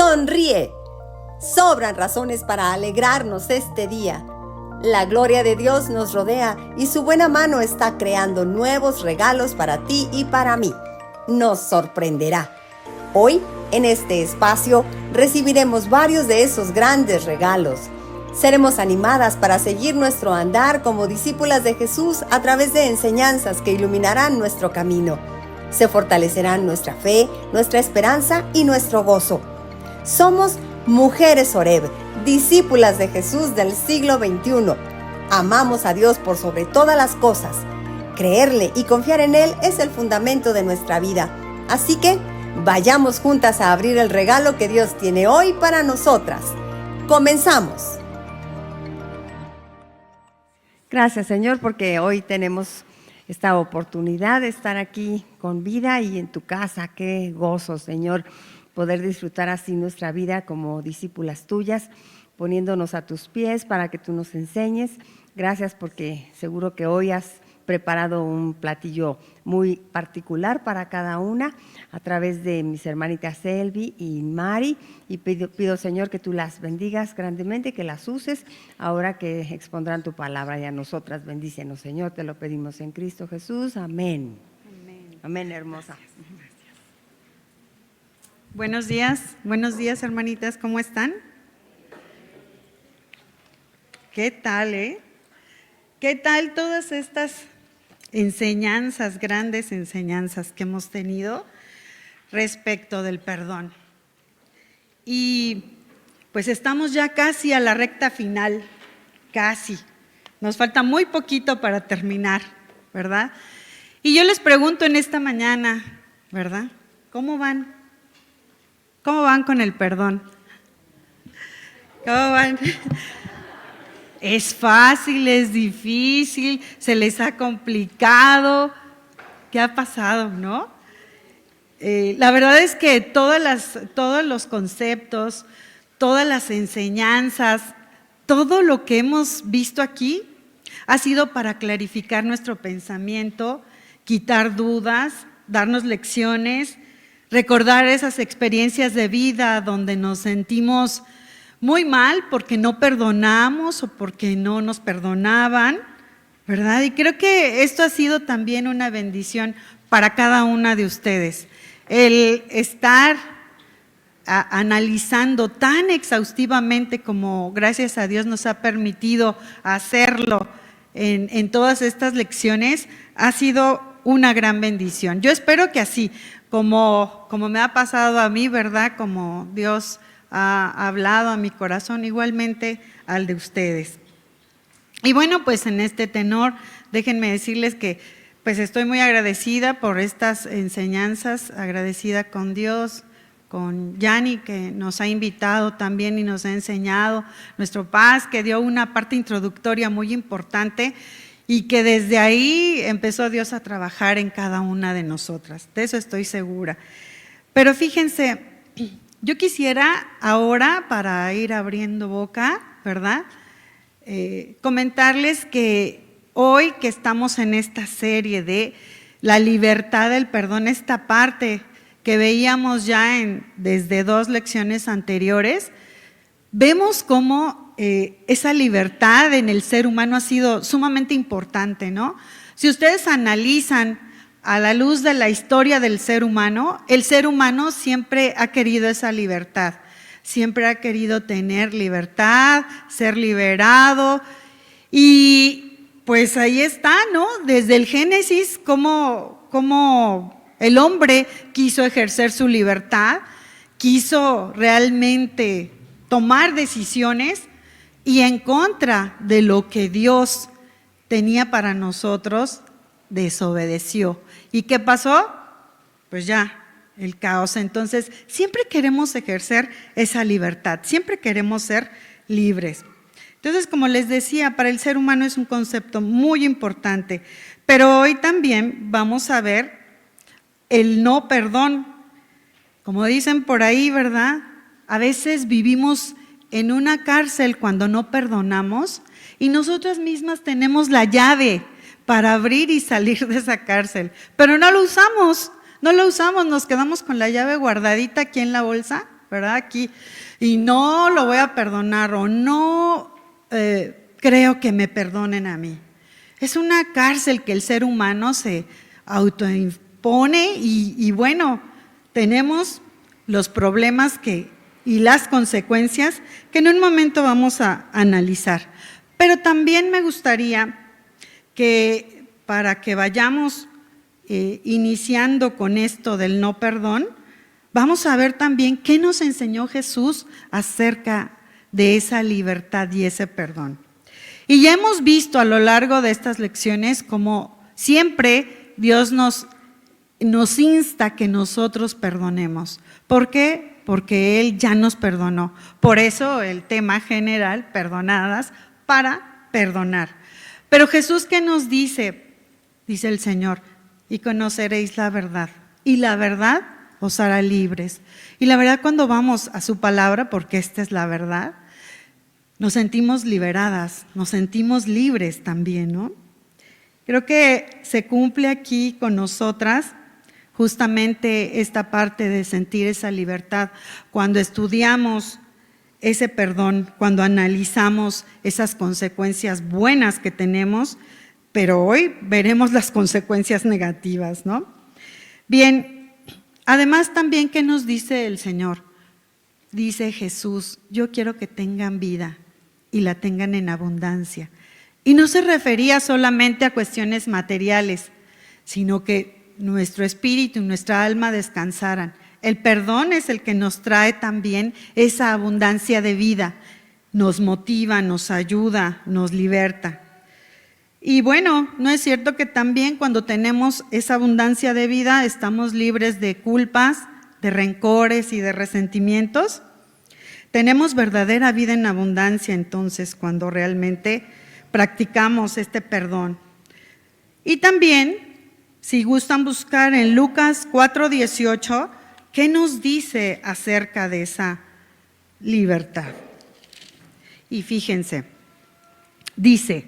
Sonríe. Sobran razones para alegrarnos este día. La gloria de Dios nos rodea y su buena mano está creando nuevos regalos para ti y para mí. Nos sorprenderá. Hoy, en este espacio, recibiremos varios de esos grandes regalos. Seremos animadas para seguir nuestro andar como discípulas de Jesús a través de enseñanzas que iluminarán nuestro camino. Se fortalecerán nuestra fe, nuestra esperanza y nuestro gozo. Somos Mujeres Oreb, discípulas de Jesús del siglo XXI. Amamos a Dios por sobre todas las cosas. Creerle y confiar en Él es el fundamento de nuestra vida. Así que, vayamos juntas a abrir el regalo que Dios tiene hoy para nosotras. ¡Comenzamos! Gracias, Señor, porque hoy tenemos esta oportunidad de estar aquí con vida y en tu casa. Qué gozo, Señor, poder disfrutar así nuestra vida como discípulas tuyas, poniéndonos a tus pies para que tú nos enseñes. Gracias porque seguro que hoy has preparado un platillo muy particular para cada una a través de mis hermanitas Selvi y Mari, y pido Señor que tú las bendigas grandemente, que las uses ahora que expondrán tu palabra, y a nosotras bendícenos, Señor, te lo pedimos en Cristo Jesús, amén. Amén, amén, hermosa. Buenos días hermanitas, ¿cómo están? ¿Qué tal, ¿Qué tal todas estas enseñanzas, grandes enseñanzas que hemos tenido respecto del perdón? Y pues estamos ya casi a la recta final, casi. Nos falta muy poquito para terminar, ¿verdad? Y yo les pregunto en esta mañana, ¿verdad? ¿Cómo van? ¿Cómo van con el perdón? ¿Cómo van? ¿Es fácil? ¿Es difícil? ¿Se les ha complicado? ¿Qué ha pasado, no? La verdad es que todos los conceptos, todas las enseñanzas, todo lo que hemos visto aquí ha sido para clarificar nuestro pensamiento, quitar dudas, darnos lecciones, recordar esas experiencias de vida donde nos sentimos muy mal porque no perdonamos o porque no nos perdonaban, ¿verdad? Y creo que esto ha sido también una bendición para cada una de ustedes. El estar analizando tan exhaustivamente como gracias a Dios nos ha permitido hacerlo en todas estas lecciones ha sido una gran bendición. Yo espero que así, como me ha pasado a mí, ¿verdad? Como Dios ha hablado a mi corazón, igualmente al de ustedes. Y bueno, pues en este tenor, déjenme decirles que pues estoy muy agradecida por estas enseñanzas, agradecida con Dios, con Yani, que nos ha invitado también y nos ha enseñado, nuestro Paz, que dio una parte introductoria muy importante y que desde ahí empezó Dios a trabajar en cada una de nosotras, de eso estoy segura. Pero fíjense, yo quisiera ahora, para ir abriendo boca, ¿verdad? Comentarles que hoy que estamos en esta serie de la libertad del perdón, esta parte que veíamos ya desde 2 lecciones anteriores, vemos cómo esa libertad en el ser humano ha sido sumamente importante, ¿no? Si ustedes analizan a la luz de la historia del ser humano, el ser humano siempre ha querido esa libertad, siempre ha querido tener libertad, ser liberado, y pues ahí está, ¿no? Desde el Génesis, cómo el hombre quiso ejercer su libertad, quiso realmente tomar decisiones y en contra de lo que Dios tenía para nosotros, desobedeció. ¿Y qué pasó? Pues ya, el caos. Entonces, siempre queremos ejercer esa libertad, siempre queremos ser libres. Entonces, como les decía, para el ser humano es un concepto muy importante, pero hoy también vamos a ver el no perdón. Como dicen por ahí, ¿verdad? A veces vivimos en una cárcel cuando no perdonamos y nosotras mismas tenemos la llave para abrir y salir de esa cárcel, pero no lo usamos, nos quedamos con la llave guardadita aquí en la bolsa ¿verdad? Aquí, y no lo voy a perdonar o no creo que me perdonen a mí. Es una cárcel que el ser humano se autoimpone y bueno, tenemos los problemas y las consecuencias que en un momento vamos a analizar. Pero también me gustaría que para que vayamos iniciando con esto del no perdón, vamos a ver también qué nos enseñó Jesús acerca de esa libertad y ese perdón. Y ya hemos visto a lo largo de estas lecciones como siempre Dios nos insta que nosotros perdonemos. ¿Por qué? Porque Él ya nos perdonó. Por eso el tema general, perdonadas para perdonar. Pero Jesús, ¿qué nos dice? Dice el Señor, y conoceréis la verdad, y la verdad os hará libres. Y la verdad, cuando vamos a su palabra, porque esta es la verdad, nos sentimos liberadas, nos sentimos libres también, ¿no? Creo que se cumple aquí con nosotras justamente esta parte de sentir esa libertad cuando estudiamos ese perdón, cuando analizamos esas consecuencias buenas que tenemos, pero hoy veremos las consecuencias negativas, ¿no? Bien, además también, ¿qué nos dice el Señor? Dice Jesús, yo quiero que tengan vida y la tengan en abundancia. Y no se refería solamente a cuestiones materiales, sino que nuestro espíritu y nuestra alma descansaran. El perdón es el que nos trae también esa abundancia de vida, nos motiva, nos ayuda, nos liberta. Y bueno, ¿no es cierto que también cuando tenemos esa abundancia de vida estamos libres de culpas, de rencores y de resentimientos? Tenemos verdadera vida en abundancia entonces cuando realmente practicamos este perdón. Y también, si gustan buscar en Lucas 4:18, ¿qué nos dice acerca de esa libertad? Y fíjense, dice,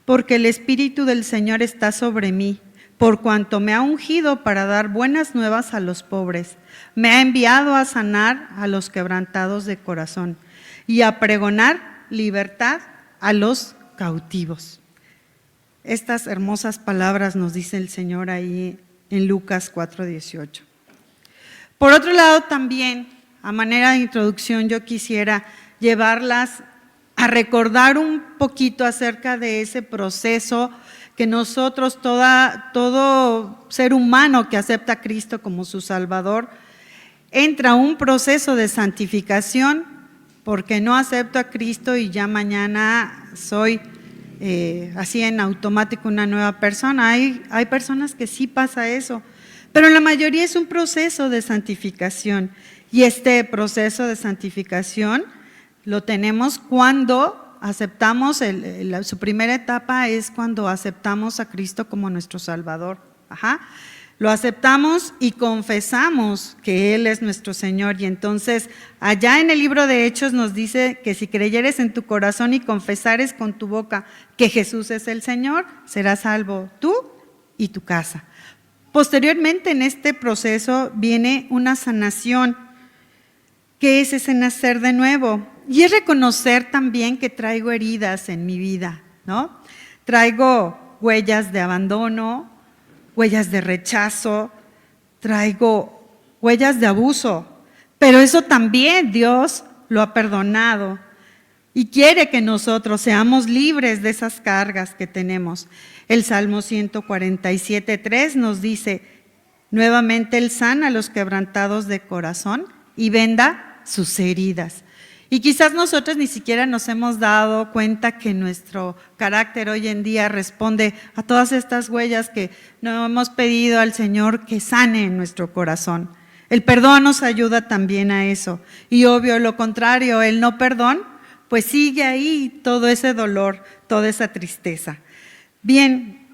porque el Espíritu del Señor está sobre mí, por cuanto me ha ungido para dar buenas nuevas a los pobres, me ha enviado a sanar a los quebrantados de corazón y a pregonar libertad a los cautivos. Estas hermosas palabras nos dice el Señor ahí en Lucas 4:18. Por otro lado también, a manera de introducción, yo quisiera llevarlas a recordar un poquito acerca de ese proceso que nosotros, todo ser humano que acepta a Cristo como su Salvador, entra a un proceso de santificación porque no acepto a Cristo y ya mañana soy así en automático una nueva persona. Hay personas que sí pasa eso, pero la mayoría es un proceso de santificación y este proceso de santificación lo tenemos cuando aceptamos, su primera etapa es cuando aceptamos a Cristo como nuestro Salvador. Lo aceptamos y confesamos que Él es nuestro Señor. Y entonces allá en el libro de Hechos nos dice que si creyeres en tu corazón y confesares con tu boca que Jesús es el Señor, serás salvo tú y tu casa. Posteriormente en este proceso viene una sanación, que es ese nacer de nuevo. Y es reconocer también que traigo heridas en mi vida, ¿no? Traigo huellas de abandono, huellas de rechazo, traigo huellas de abuso, pero eso también Dios lo ha perdonado y quiere que nosotros seamos libres de esas cargas que tenemos. El Salmo 147:3 nos dice, nuevamente Él sana a los quebrantados de corazón y venda sus heridas. Y quizás nosotros ni siquiera nos hemos dado cuenta que nuestro carácter hoy en día responde a todas estas huellas que no hemos pedido al Señor que sane en nuestro corazón. El perdón nos ayuda también a eso. Y obvio, lo contrario, el no perdón, pues sigue ahí todo ese dolor, toda esa tristeza. Bien,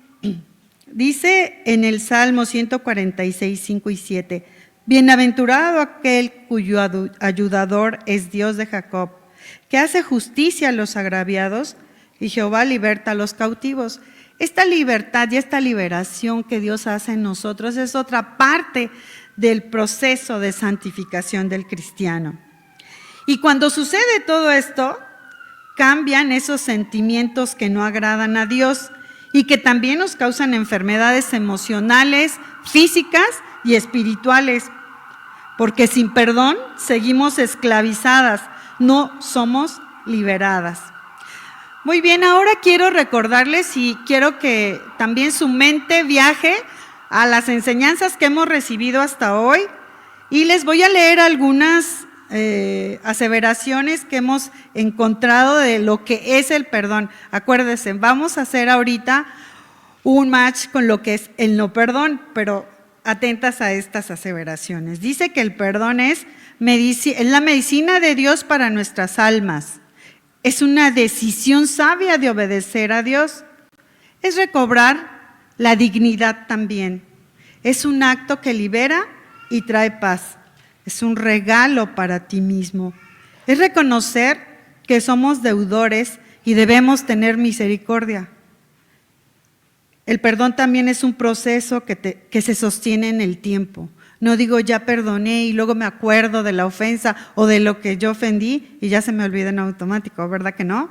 dice en el Salmo 146:5 y 7, bienaventurado aquel cuyo ayudador es Dios de Jacob, que hace justicia a los agraviados y Jehová liberta a los cautivos. Esta libertad y esta liberación que Dios hace en nosotros es otra parte del proceso de santificación del cristiano. Y cuando sucede todo esto, cambian esos sentimientos que no agradan a Dios y que también nos causan enfermedades emocionales, físicas y espirituales, porque sin perdón seguimos esclavizadas, no somos liberadas. Muy bien, ahora quiero recordarles y quiero que también su mente viaje a las enseñanzas que hemos recibido hasta hoy y les voy a leer algunas aseveraciones que hemos encontrado de lo que es el perdón. Acuérdense, vamos a hacer ahorita un match con lo que es el no perdón, pero atentas a estas aseveraciones. Dice que el perdón es la medicina de Dios para nuestras almas. Es una decisión sabia de obedecer a Dios. Es recobrar la dignidad también. Es un acto que libera y trae paz. Es un regalo para ti mismo. Es reconocer que somos deudores y debemos tener misericordia. El perdón también es un proceso que se sostiene en el tiempo. No digo ya perdoné y luego me acuerdo de la ofensa o de lo que yo ofendí y ya se me olvida en automático, ¿verdad que no?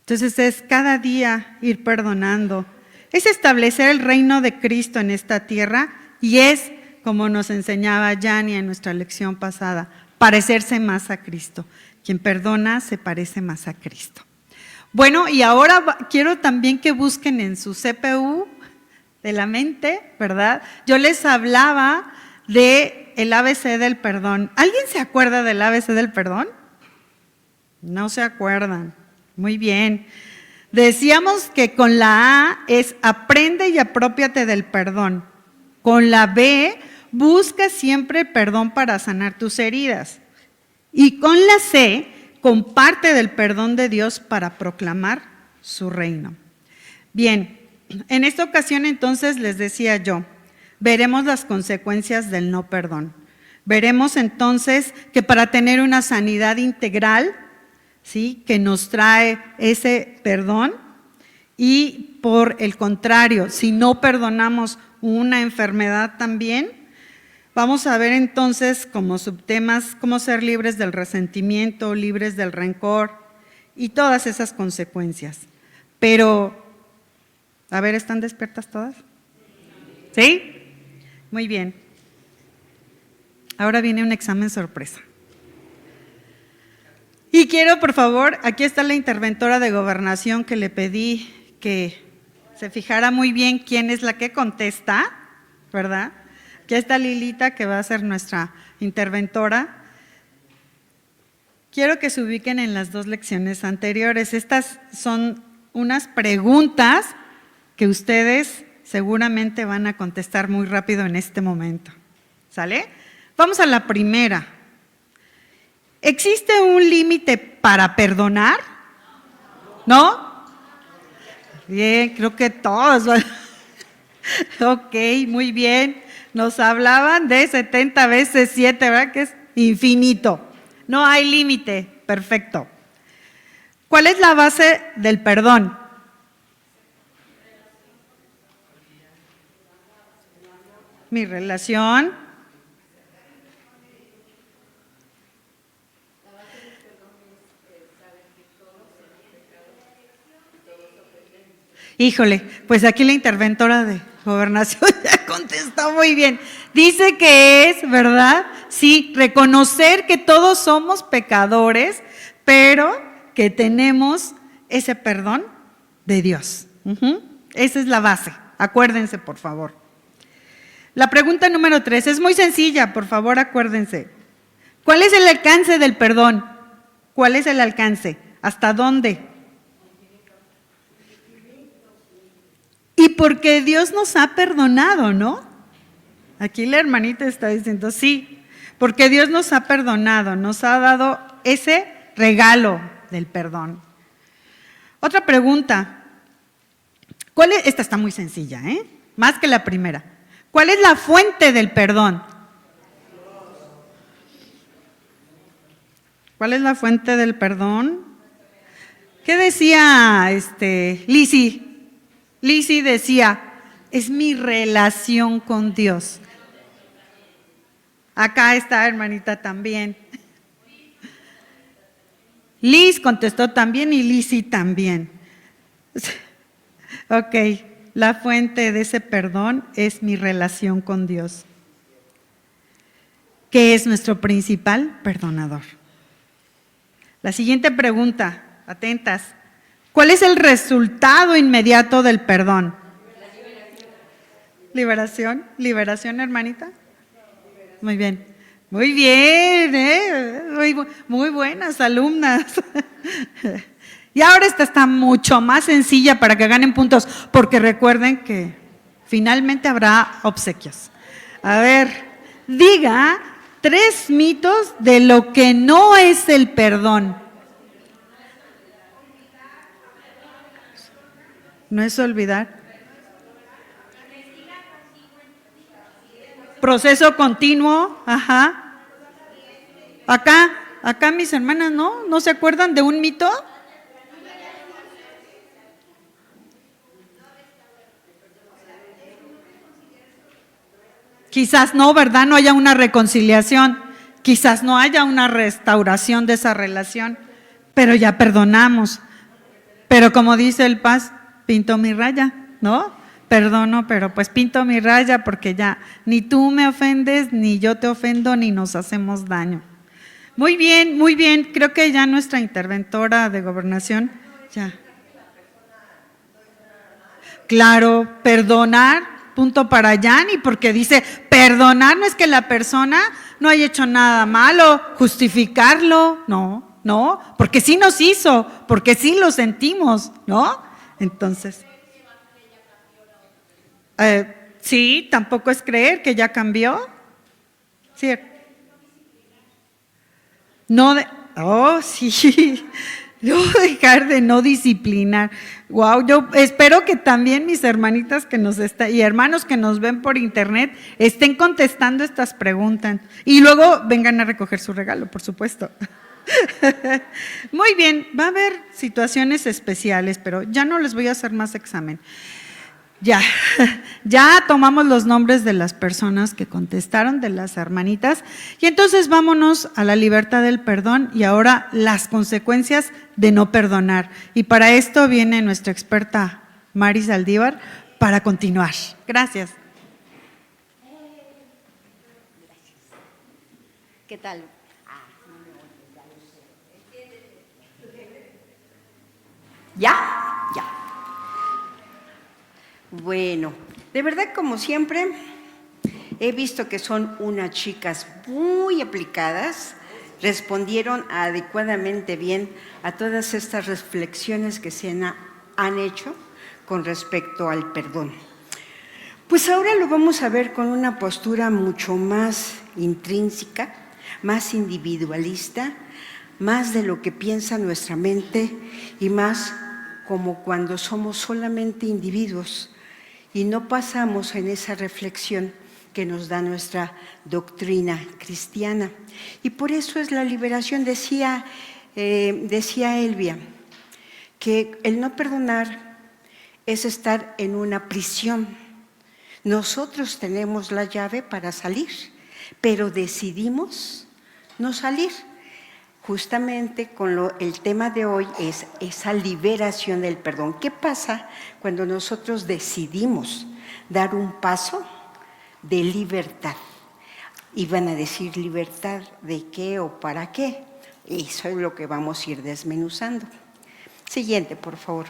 Entonces es cada día ir perdonando. Es establecer el reino de Cristo en esta tierra y es, como nos enseñaba Yani en nuestra lección pasada, parecerse más a Cristo. Quien perdona se parece más a Cristo. Bueno, y ahora quiero también que busquen en su CPU de la mente, ¿verdad? Yo les hablaba del ABC del perdón. ¿Alguien se acuerda del ABC del perdón? No se acuerdan. Muy bien. Decíamos que con la A es aprende y aprópiate del perdón. Con la B, busca siempre perdón para sanar tus heridas. Y con la C, comparte del perdón de Dios para proclamar su reino. Bien, en esta ocasión entonces les decía yo, veremos las consecuencias del no perdón. Veremos entonces que para tener una sanidad integral, ¿sí?, que nos trae ese perdón, y por el contrario, si no perdonamos una enfermedad también, vamos a ver entonces como subtemas cómo ser libres del resentimiento, libres del rencor y todas esas consecuencias. Pero, a ver, ¿están despiertas todas? ¿Sí? Muy bien. Ahora viene un examen sorpresa. Y quiero, por favor, aquí está la interventora de Gobernación que le pedí que se fijara muy bien quién es la que contesta, ¿verdad? Aquí está Lilita, que va a ser nuestra interventora. Quiero que se ubiquen en las 2 lecciones anteriores. Estas son unas preguntas que ustedes seguramente van a contestar muy rápido en este momento. ¿Sale? Vamos a la primera. ¿Existe un límite para perdonar? ¿No? Bien, creo que todos. Ok, muy bien. Nos hablaban de 70 veces 7, ¿verdad? Que es infinito. No hay límite. Perfecto. ¿Cuál es la base del perdón? Mi relación. Híjole, pues aquí la interventora de Gobernación ya contestó muy bien. Dice que es, ¿verdad? Sí, reconocer que todos somos pecadores, pero que tenemos ese perdón de Dios. Esa es la base. Acuérdense, por favor. La pregunta número 3 es muy sencilla, por favor, acuérdense. ¿Cuál es el alcance del perdón? ¿Cuál es el alcance? ¿Hasta dónde? Y porque Dios nos ha perdonado, ¿no? Aquí la hermanita está diciendo, sí, porque Dios nos ha perdonado, nos ha dado ese regalo del perdón. Otra pregunta. Esta está muy sencilla, más que la primera. ¿Cuál es la fuente del perdón? ¿Cuál es la fuente del perdón? ¿Qué decía Lizzie? Lizzie decía, es mi relación con Dios. Acá está, hermanita, también. Liz contestó también y Lizzy también. Ok, la fuente de ese perdón es mi relación con Dios, que es nuestro principal perdonador. La siguiente pregunta, atentas. ¿Cuál es el resultado inmediato del perdón? Liberación. ¿Liberación, hermanita? Muy bien. Muy bien, muy buenas alumnas. Y ahora esta está mucho más sencilla para que ganen puntos, porque recuerden que finalmente habrá obsequios. A ver, diga 3 mitos de lo que no es el perdón. No es olvidar. Proceso continuo, ajá. Acá mis hermanas, ¿no se acuerdan de un mito? Quizás no, ¿verdad? No haya una reconciliación, quizás no haya una restauración de esa relación, pero ya perdonamos. Pero como dice el Paz, pinto mi raya, ¿no? Perdono, pero pues pinto mi raya porque ya ni tú me ofendes, ni yo te ofendo, ni nos hacemos daño. Muy bien, creo que ya nuestra interventora de gobernación, ya. Claro, perdonar, punto para Yani, porque dice, perdonar no es que la persona no haya hecho nada malo, justificarlo, no, porque sí nos hizo, porque sí lo sentimos, ¿no? Entonces, sí, tampoco es creer que ya cambió. Sí. Sí, no dejar de no disciplinar. Wow, yo espero que también mis hermanitas que nos están y hermanos que nos ven por internet estén contestando estas preguntas y luego vengan a recoger su regalo, por supuesto. Muy bien, va a haber situaciones especiales, pero ya no les voy a hacer más examen. Ya tomamos los nombres de las personas que contestaron, de las hermanitas, y entonces vámonos a la libertad del perdón y ahora las consecuencias de no perdonar. Y para esto viene nuestra experta Mari Saldívar para continuar. Gracias. ¿Qué tal? ¿Ya? Bueno, de verdad, como siempre, he visto que son unas chicas muy aplicadas, respondieron adecuadamente bien a todas estas reflexiones que se han hecho con respecto al perdón. Pues ahora lo vamos a ver con una postura mucho más intrínseca, más individualista, más de lo que piensa nuestra mente y más como cuando somos solamente individuos y no pasamos en esa reflexión que nos da nuestra doctrina cristiana. Y por eso es la liberación, decía Elvia, que el no perdonar es estar en una prisión. Nosotros tenemos la llave para salir, pero decidimos no salir. Justamente el tema de hoy es esa liberación del perdón. ¿Qué pasa cuando nosotros decidimos dar un paso de libertad? Y van a decir, ¿libertad de qué o para qué? Eso es lo que vamos a ir desmenuzando. Siguiente, por favor.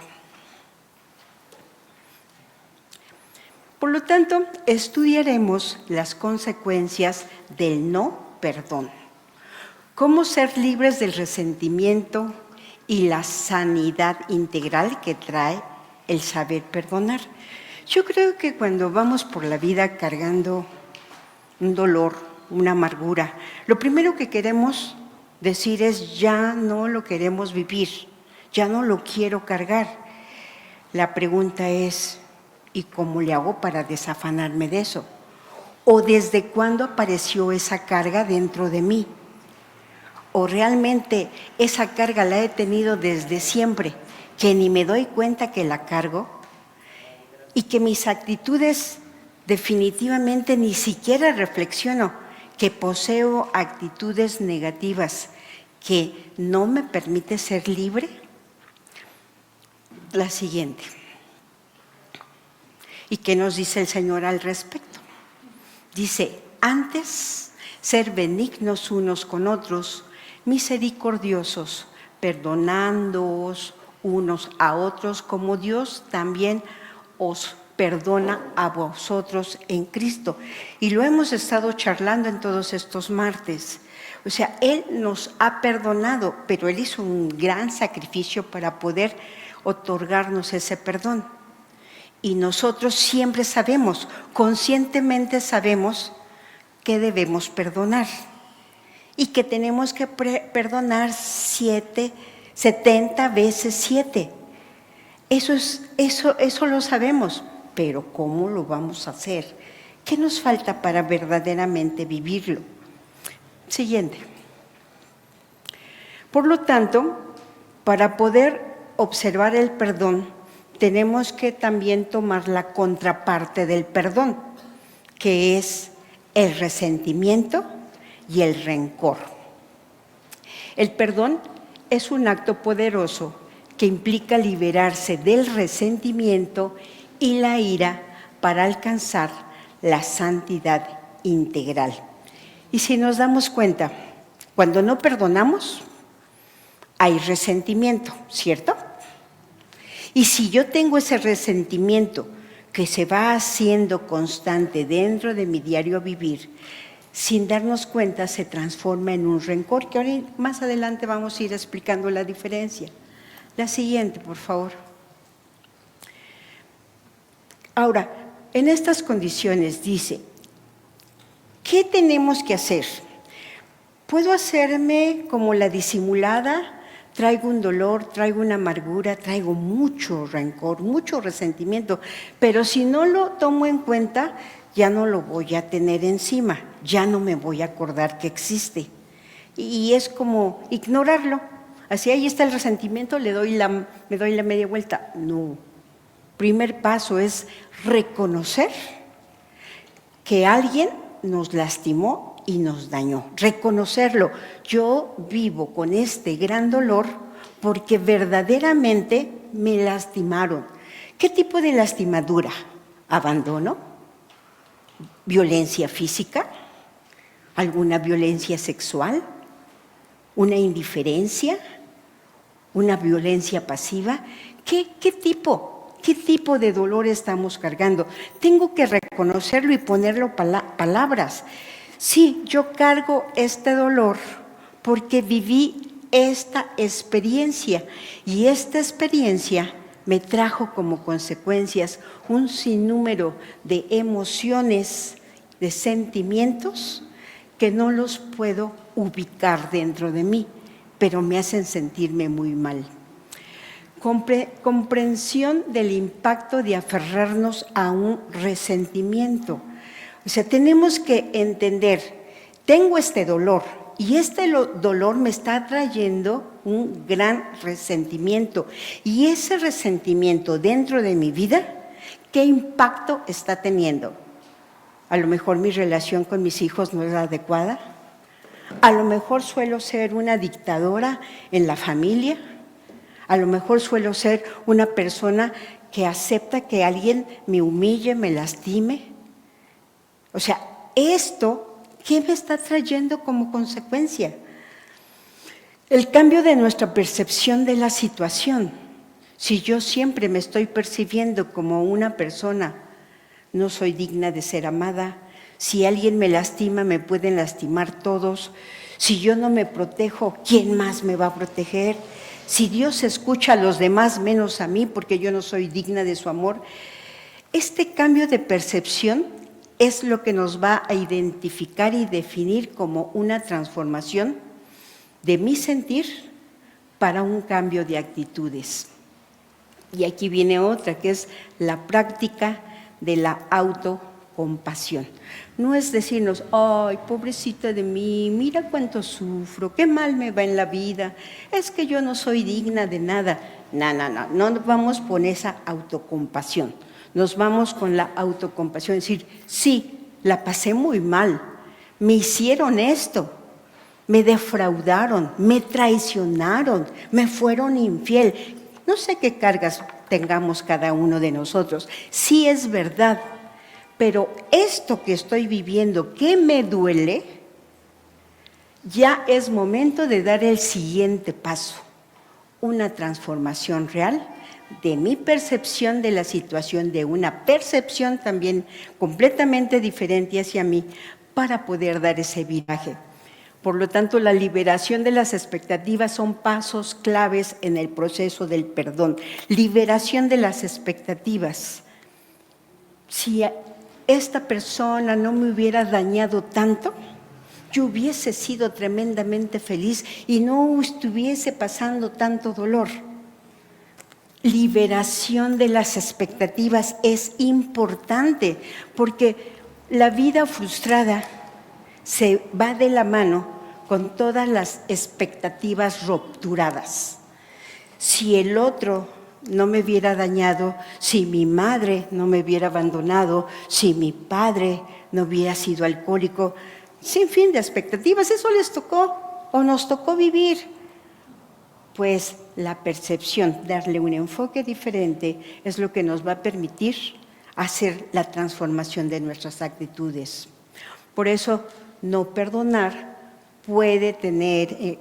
Por lo tanto, estudiaremos las consecuencias del no perdón. Cómo ser libres del resentimiento y la sanidad integral que trae el saber perdonar. Yo creo que cuando vamos por la vida cargando un dolor, una amargura, lo primero que queremos decir es ya no lo queremos vivir, ya no lo quiero cargar. La pregunta es, ¿y cómo le hago para desafanarme de eso? ¿O desde cuándo apareció esa carga dentro de mí? ¿O realmente esa carga la he tenido desde siempre, que ni me doy cuenta que la cargo? Y que mis actitudes definitivamente ni siquiera reflexiono que poseo actitudes negativas que no me permite ser libre? La siguiente. ¿Y qué nos dice el Señor al respecto? Dice, antes ser benignos unos con otros, misericordiosos, perdonándoos unos a otros como Dios también os perdona a vosotros en Cristo. Y lo hemos estado charlando en todos estos martes. O sea, Él nos ha perdonado, pero Él hizo un gran sacrificio para poder otorgarnos ese perdón. Y nosotros siempre sabemos, conscientemente sabemos que debemos perdonar y que tenemos que perdonar 70 veces 7. Eso lo sabemos, pero ¿cómo lo vamos a hacer? ¿Qué nos falta para verdaderamente vivirlo? Siguiente. Por lo tanto, para poder observar el perdón, tenemos que también tomar la contraparte del perdón, que es el resentimiento y el rencor. El perdón es un acto poderoso que implica liberarse del resentimiento y la ira para alcanzar la santidad integral. Y si nos damos cuenta, cuando no perdonamos, hay resentimiento, ¿cierto? Y si yo tengo ese resentimiento que se va haciendo constante dentro de mi diario vivir, sin darnos cuenta se transforma en un rencor, que ahora más adelante vamos a ir explicando la diferencia. La siguiente, por favor. Ahora, en estas condiciones dice, ¿qué tenemos que hacer? ¿Puedo hacerme como la disimulada? Traigo un dolor, traigo una amargura, traigo mucho rencor, mucho resentimiento, pero si no lo tomo en cuenta, ya no lo voy a tener encima, ya no me voy a acordar que existe. Y es como ignorarlo. Así ahí está el resentimiento, me doy la media vuelta. No. Primer paso es reconocer que alguien nos lastimó y nos dañó. Reconocerlo. Yo vivo con este gran dolor porque verdaderamente me lastimaron. ¿Qué tipo de lastimadura? ¿Abandono? ¿Violencia física? ¿Alguna violencia sexual? ¿Una indiferencia? ¿Una violencia pasiva? ¿Qué tipo? ¿Qué tipo de dolor estamos cargando? Tengo que reconocerlo y ponerlo palabras. Sí, yo cargo este dolor porque viví esta experiencia y esta experiencia me trajo como consecuencias un sinnúmero de emociones, de sentimientos que no los puedo ubicar dentro de mí, pero me hacen sentirme muy mal. Comprensión del impacto de aferrarnos a un resentimiento. O sea, tenemos que entender, tengo este dolor y este dolor me está trayendo un gran resentimiento. Y ese resentimiento dentro de mi vida, ¿qué impacto está teniendo? A lo mejor mi relación con mis hijos no es la adecuada. A lo mejor suelo ser una dictadora en la familia. A lo mejor suelo ser una persona que acepta que alguien me humille, me lastime. O sea, esto, ¿qué me está trayendo como consecuencia? El cambio de nuestra percepción de la situación. Si yo siempre me estoy percibiendo como una persona, no soy digna de ser amada. Si alguien me lastima, me pueden lastimar todos. Si yo no me protejo, ¿quién más me va a proteger? Si Dios escucha a los demás menos a mí porque yo no soy digna de su amor. Este cambio de percepción es lo que nos va a identificar y definir como una transformación de mi sentir para un cambio de actitudes. Y aquí viene otra, que es la práctica de la autocompasión. No es decirnos, ay, pobrecita de mí, mira cuánto sufro, qué mal me va en la vida, es que yo no soy digna de nada. No nos vamos con esa autocompasión. Nos vamos con la autocompasión, es decir, sí, la pasé muy mal, me hicieron esto, me defraudaron, me traicionaron, me fueron infiel. No sé qué cargas tengamos cada uno de nosotros. Sí es verdad, pero esto que estoy viviendo, que me duele, ya es momento de dar el siguiente paso. Una transformación real de mi percepción de la situación, de una percepción también completamente diferente hacia mí, para poder dar ese viraje. Por lo tanto, la liberación de las expectativas son pasos claves en el proceso del perdón. Liberación de las expectativas. Si esta persona no me hubiera dañado tanto, yo hubiese sido tremendamente feliz y no estuviese pasando tanto dolor. Liberación de las expectativas es importante porque la vida frustrada se va de la mano con todas las expectativas rupturadas. Si el otro no me hubiera dañado, si mi madre no me hubiera abandonado, si mi padre no hubiera sido alcohólico, sin fin de expectativas, eso les tocó o nos tocó vivir. Pues la percepción, darle un enfoque diferente, es lo que nos va a permitir hacer la transformación de nuestras actitudes. Por eso, no perdonar puede tener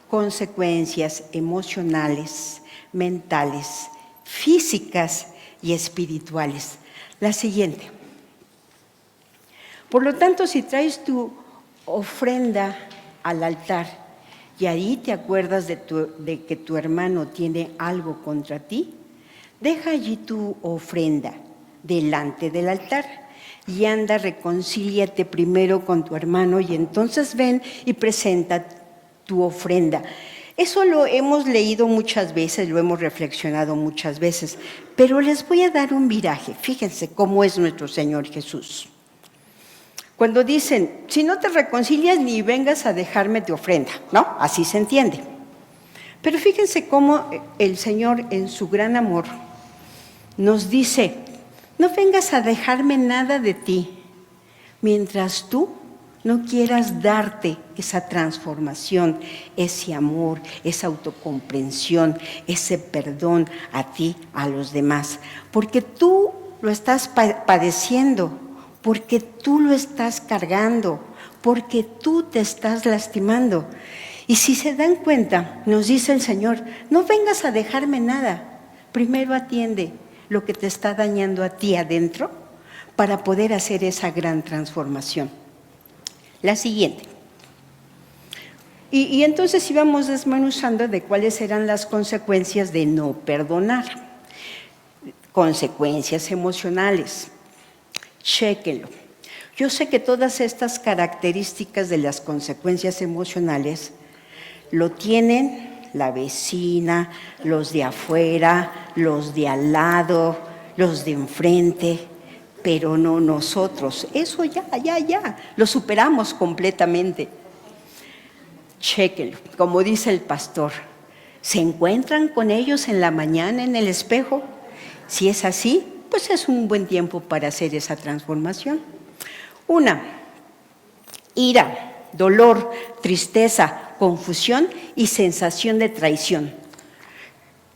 consecuencias emocionales, mentales, físicas y espirituales. La siguiente. Por lo tanto, si traes tu ofrenda al altar y ahí te acuerdas de que tu hermano tiene algo contra ti, deja allí tu ofrenda delante del altar y anda, reconcíliate primero con tu hermano y entonces ven y presenta tu ofrenda. Eso lo hemos leído muchas veces, lo hemos reflexionado muchas veces, pero les voy a dar un viraje. Fíjense cómo es nuestro Señor Jesús. Cuando dicen, si no te reconcilias ni vengas a dejarme tu ofrenda, ¿no? Así se entiende. Pero fíjense cómo el Señor en su gran amor nos dice, no vengas a dejarme nada de ti, mientras tú no quieras darte esa transformación, ese amor, esa autocomprensión, ese perdón a ti, a los demás. Porque tú lo estás padeciendo, porque tú lo estás cargando, porque tú te estás lastimando. Y si se dan cuenta, nos dice el Señor, no vengas a dejarme nada, primero atiende lo que te está dañando a ti adentro para poder hacer esa gran transformación. La siguiente. Y entonces íbamos desmenuzando de cuáles eran las consecuencias de no perdonar. Consecuencias emocionales. Chéquenlo. Yo sé que todas estas características de las consecuencias emocionales lo tienen la vecina, los de afuera, los de al lado, los de enfrente, pero no nosotros. Eso ya, lo superamos completamente. Chéquenlo, como dice el pastor, ¿se encuentran con ellos en la mañana en el espejo? Si es así, pues es un buen tiempo para hacer esa transformación. Una, ira, dolor, tristeza, confusión y sensación de traición.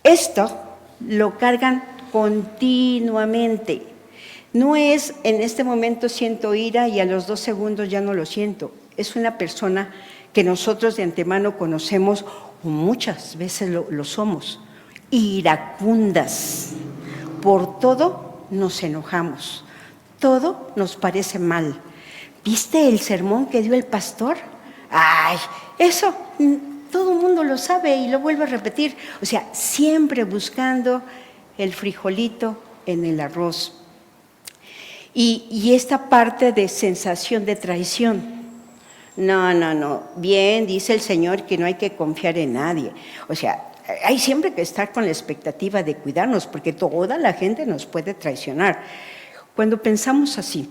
Esto lo cargan continuamente. No es en este momento siento ira y a los 2 segundos ya no lo siento. Es una persona que nosotros de antemano conocemos o muchas veces lo somos. Iracundas. Por todo nos enojamos. Todo nos parece mal. ¿Viste el sermón que dio el pastor? ¡Ay! Eso todo el mundo lo sabe y lo vuelvo a repetir. O sea, siempre buscando el frijolito en el arroz. Y esta parte de sensación de traición. No. Bien, dice el Señor que no hay que confiar en nadie. O sea, hay siempre que estar con la expectativa de cuidarnos, porque toda la gente nos puede traicionar. Cuando pensamos así,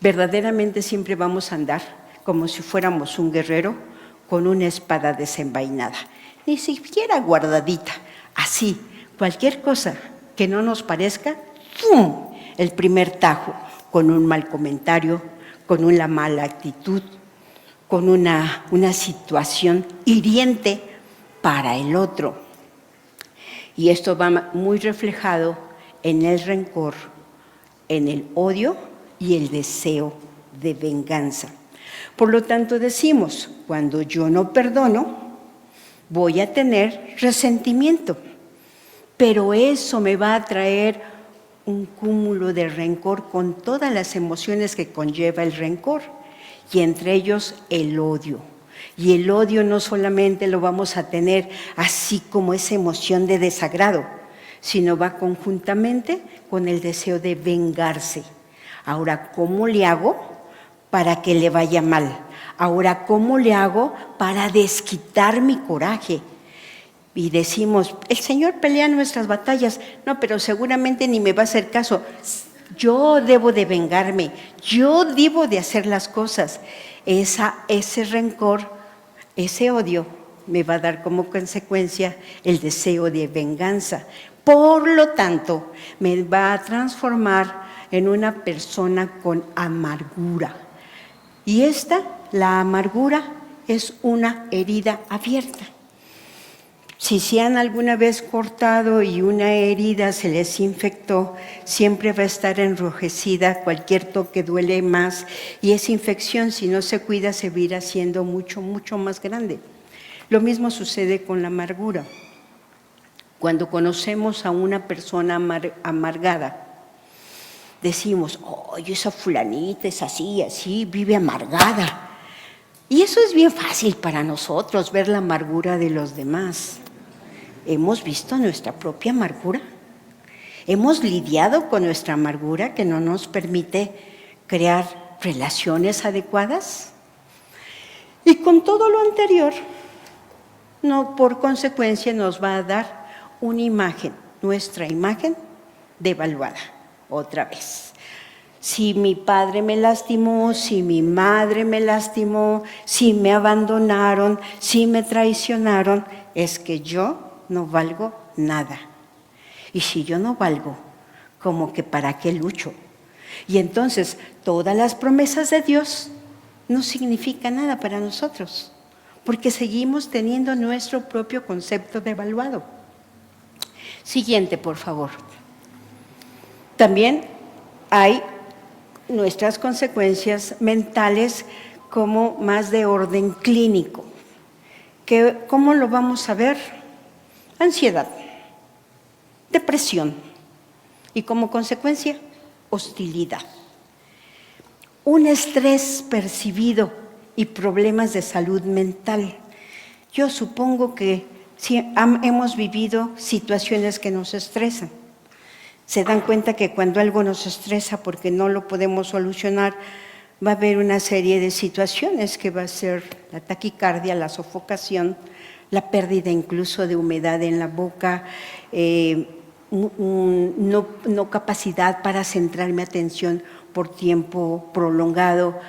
verdaderamente siempre vamos a andar como si fuéramos un guerrero con una espada desenvainada, ni siquiera guardadita, así, cualquier cosa que no nos parezca, ¡pum!, el primer tajo, con un mal comentario, con una mala actitud, con una situación hiriente para el otro. Y esto va muy reflejado en el rencor, en el odio y el deseo de venganza. Por lo tanto decimos, cuando yo no perdono, voy a tener resentimiento, pero eso me va a traer un cúmulo de rencor con todas las emociones que conlleva el rencor, y entre ellos el odio. Y el odio no solamente lo vamos a tener así como esa emoción de desagrado, sino va conjuntamente con el deseo de vengarse. Ahora, ¿cómo le hago para que le vaya mal? Ahora, ¿cómo le hago para desquitar mi coraje? Y decimos, el Señor pelea nuestras batallas. No, pero seguramente ni me va a hacer caso. Yo debo de vengarme, yo debo de hacer las cosas. Ese rencor, ese odio me va a dar como consecuencia el deseo de venganza. Por lo tanto, me va a transformar en una persona con amargura. Y la amargura, es una herida abierta. Si se han alguna vez cortado y una herida se les infectó, siempre va a estar enrojecida, cualquier toque duele más, y esa infección, si no se cuida, se va a ir haciendo mucho, mucho más grande. Lo mismo sucede con la amargura. Cuando conocemos a una persona amargada, decimos, oye, esa fulanita es así, vive amargada. Y eso es bien fácil para nosotros, ver la amargura de los demás. ¿Hemos visto nuestra propia amargura? ¿Hemos lidiado con nuestra amargura que no nos permite crear relaciones adecuadas? Y con todo lo anterior, por consecuencia nos va a dar una imagen, nuestra imagen devaluada, otra vez. Si mi padre me lastimó, si mi madre me lastimó, si me abandonaron, si me traicionaron, es que yo no valgo nada. Y si yo no valgo, como que ¿para qué lucho? Y entonces todas las promesas de Dios no significan nada para nosotros, porque seguimos teniendo nuestro propio concepto devaluado. Siguiente, por favor. También hay nuestras consecuencias mentales como más de orden clínico. ¿Cómo lo vamos a ver? Ansiedad, depresión y como consecuencia, hostilidad. Un estrés percibido y problemas de salud mental. Yo supongo que hemos vivido situaciones que nos estresan. Se dan cuenta que cuando algo nos estresa porque no lo podemos solucionar, va a haber una serie de situaciones que va a ser la taquicardia, la sofocación, la pérdida incluso de humedad en la boca, no capacidad para centrar mi atención por tiempo prolongado.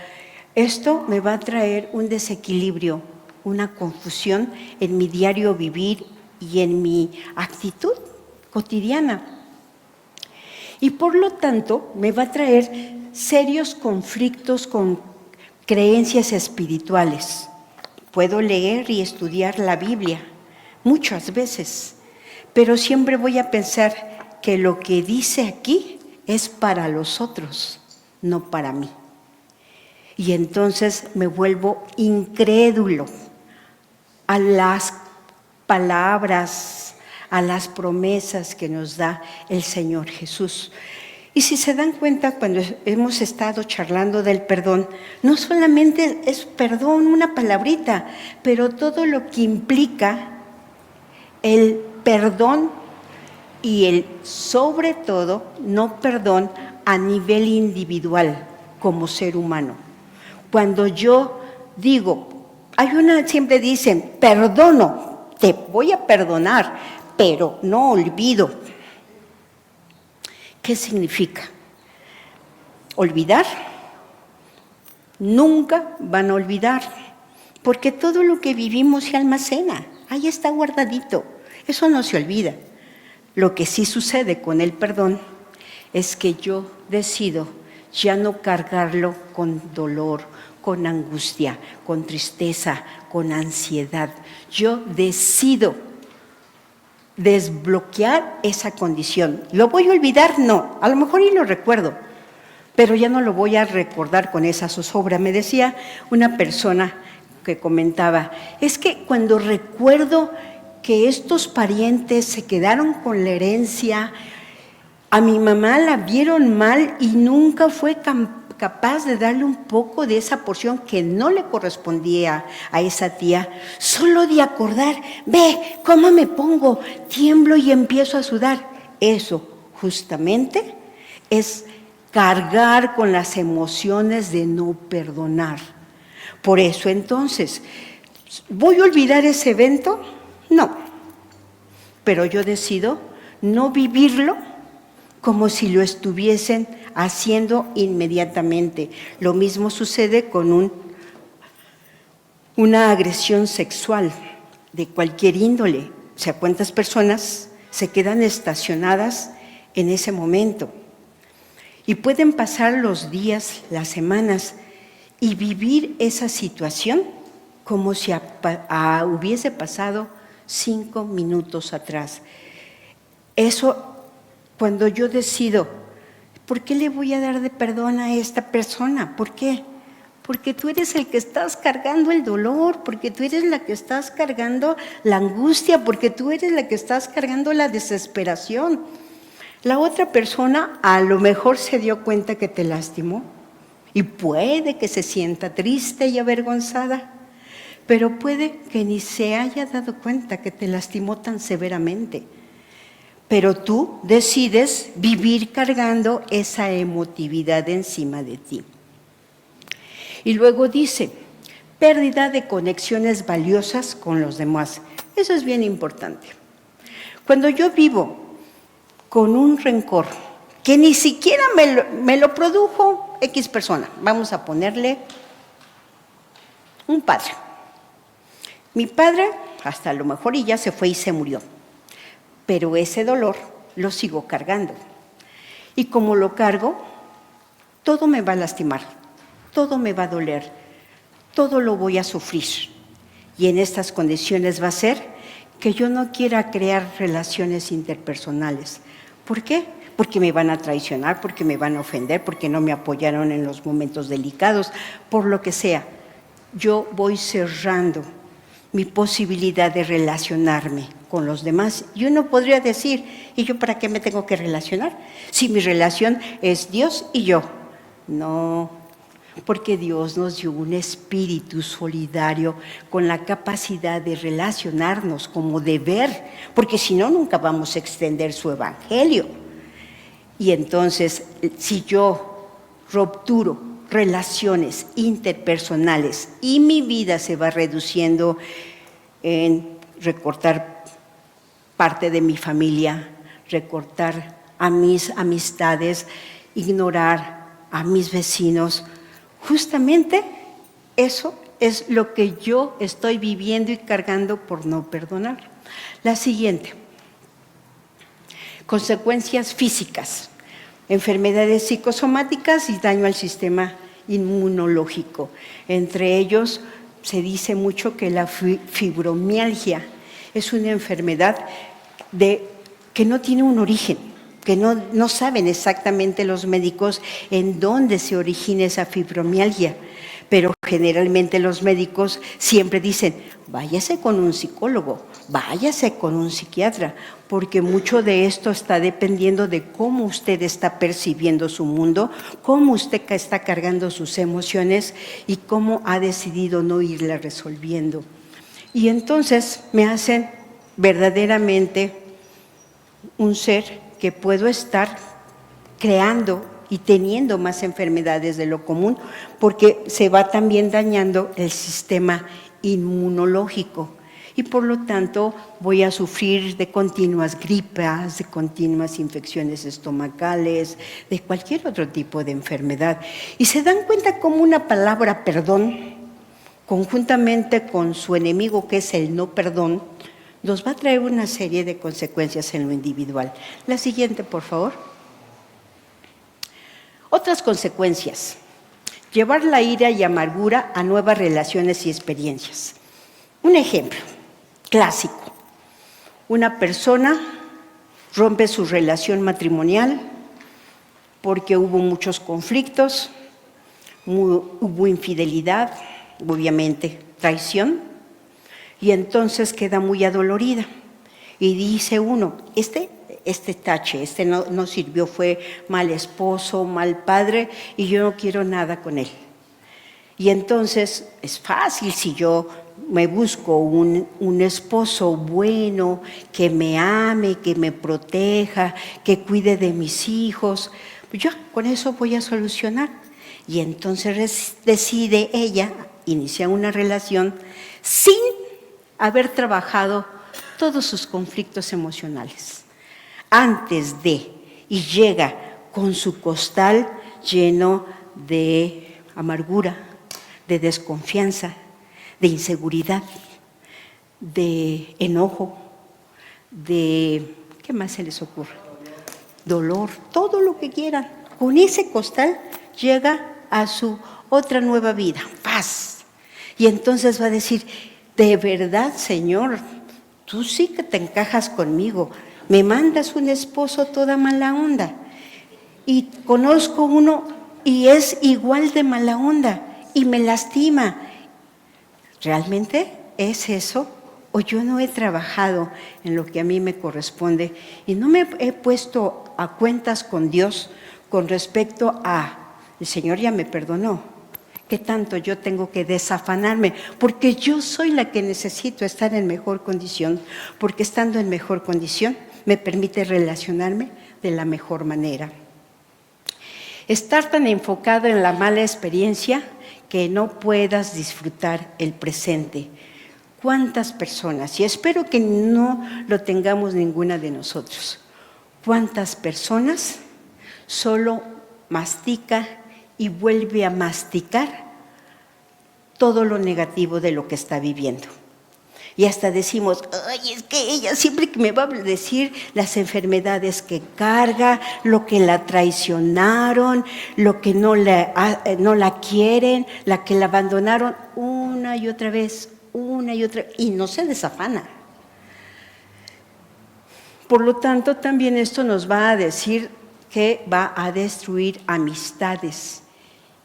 Esto me va a traer un desequilibrio, una confusión en mi diario vivir y en mi actitud cotidiana. Y por lo tanto me va a traer serios conflictos con creencias espirituales. Puedo leer y estudiar la Biblia muchas veces, pero siempre voy a pensar que lo que dice aquí es para los otros, no para mí. Y entonces me vuelvo incrédulo a las palabras, a las promesas que nos da el Señor Jesús. Y si se dan cuenta, cuando hemos estado charlando del perdón, no solamente es perdón, una palabrita, pero todo lo que implica el perdón y el, sobre todo, no perdón a nivel individual como ser humano. Cuando yo digo, siempre dicen, perdono, te voy a perdonar, pero no olvido. ¿Qué significa? Olvidar. Nunca van a olvidar, porque todo lo que vivimos se almacena, ahí está guardadito, eso no se olvida. Lo que sí sucede con el perdón es que yo decido ya no cargarlo con dolor, con angustia, con tristeza, con ansiedad. Yo decido desbloquear esa condición. ¿Lo voy a olvidar? No, a lo mejor y lo recuerdo, pero ya no lo voy a recordar con esa zozobra. Me decía una persona que comentaba, es que cuando recuerdo que estos parientes se quedaron con la herencia, a mi mamá la vieron mal y nunca fue capaz de darle un poco de esa porción que no le correspondía a esa tía, solo de acordar, ve cómo me pongo, tiemblo y empiezo a sudar. Eso justamente es cargar con las emociones de no perdonar. Por eso entonces, ¿voy a olvidar ese evento? No, pero yo decido no vivirlo como si lo estuviesen haciendo inmediatamente. Lo mismo sucede con una agresión sexual de cualquier índole. O sea, ¿cuántas personas se quedan estacionadas en ese momento? Y pueden pasar los días, las semanas, y vivir esa situación como si hubiese pasado 5 minutos atrás. Eso, cuando yo decido, ¿por qué le voy a dar de perdón a esta persona? ¿Por qué? Porque tú eres el que estás cargando el dolor, porque tú eres la que estás cargando la angustia, porque tú eres la que estás cargando la desesperación. La otra persona a lo mejor se dio cuenta que te lastimó y puede que se sienta triste y avergonzada, pero puede que ni se haya dado cuenta que te lastimó tan severamente. Pero tú decides vivir cargando esa emotividad encima de ti. Y luego dice, pérdida de conexiones valiosas con los demás. Eso es bien importante. Cuando yo vivo con un rencor que ni siquiera me lo produjo X persona, vamos a ponerle un padre. Mi padre, hasta lo mejor y ya se fue y se murió. Pero ese dolor lo sigo cargando. Y como lo cargo, todo me va a lastimar, todo me va a doler, todo lo voy a sufrir. Y en estas condiciones va a ser que yo no quiera crear relaciones interpersonales. ¿Por qué? Porque me van a traicionar, porque me van a ofender, porque no me apoyaron en los momentos delicados, por lo que sea. Yo voy cerrando mi posibilidad de relacionarme con los demás. Y uno podría decir, ¿y yo para qué me tengo que relacionar? Si mi relación es Dios y yo. No, porque Dios nos dio un espíritu solidario con la capacidad de relacionarnos como deber, porque si no, nunca vamos a extender su evangelio. Y entonces, si yo rupturo relaciones interpersonales y mi vida se va reduciendo en recortar parte de mi familia, recortar a mis amistades, ignorar a mis vecinos, justamente eso es lo que yo estoy viviendo y cargando por no perdonar. La siguiente, consecuencias físicas, enfermedades psicosomáticas y daño al sistema inmunológico. Entre ellos se dice mucho que la fibromialgia es una enfermedad que no tiene un origen, que no saben exactamente los médicos en dónde se origina esa fibromialgia, pero generalmente los médicos siempre dicen, váyase con un psicólogo, váyase con un psiquiatra, porque mucho de esto está dependiendo de cómo usted está percibiendo su mundo, cómo usted está cargando sus emociones y cómo ha decidido no irla resolviendo. Y entonces me hacen verdaderamente un ser que puedo estar creando y teniendo más enfermedades de lo común, porque se va también dañando el sistema inmunológico y por lo tanto voy a sufrir de continuas gripas, de continuas infecciones estomacales, de cualquier otro tipo de enfermedad. Y se dan cuenta cómo una palabra perdón, conjuntamente con su enemigo que es el no perdón, nos va a traer una serie de consecuencias en lo individual. La siguiente, por favor. Otras consecuencias. Llevar la ira y amargura a nuevas relaciones y experiencias. Un ejemplo clásico. Una persona rompe su relación matrimonial porque hubo muchos conflictos, hubo infidelidad, obviamente traición, y entonces queda muy adolorida. Y dice uno, este tache, no sirvió, fue mal esposo, mal padre, y yo no quiero nada con él. Y entonces es fácil si yo me busco un esposo bueno, que me ame, que me proteja, que cuide de mis hijos, pues yo con eso voy a solucionar. Y entonces decide ella iniciar una relación sin haber trabajado todos sus conflictos emocionales. Y llega con su costal lleno de amargura, de desconfianza, de inseguridad, de enojo, de, ¿qué más se les ocurre? Dolor, todo lo que quieran. Con ese costal llega a su otra nueva vida, paz. Y entonces va a decir, de verdad, Señor, tú sí que te encajas conmigo. Me mandas un esposo toda mala onda. Y conozco uno y es igual de mala onda y me lastima. ¿Realmente es eso? ¿O yo no he trabajado en lo que a mí me corresponde y no me he puesto a cuentas con Dios con respecto a, el Señor ya me perdonó, ¿qué tanto yo tengo que desafanarme? Porque yo soy la que necesito estar en mejor condición, porque estando en mejor condición me permite relacionarme de la mejor manera. Estar tan enfocado en la mala experiencia que no puedas disfrutar el presente. ¿Cuántas personas? Y espero que no lo tengamos ninguna de nosotros. ¿Cuántas personas solo mastica y vuelve a masticar todo lo negativo de lo que está viviendo? Y hasta decimos, ay, es que ella siempre que me va a decir las enfermedades que carga, lo que la traicionaron, lo que no la quieren, la que la abandonaron una y otra vez, y no se desafana. Por lo tanto, también esto nos va a decir que va a destruir amistades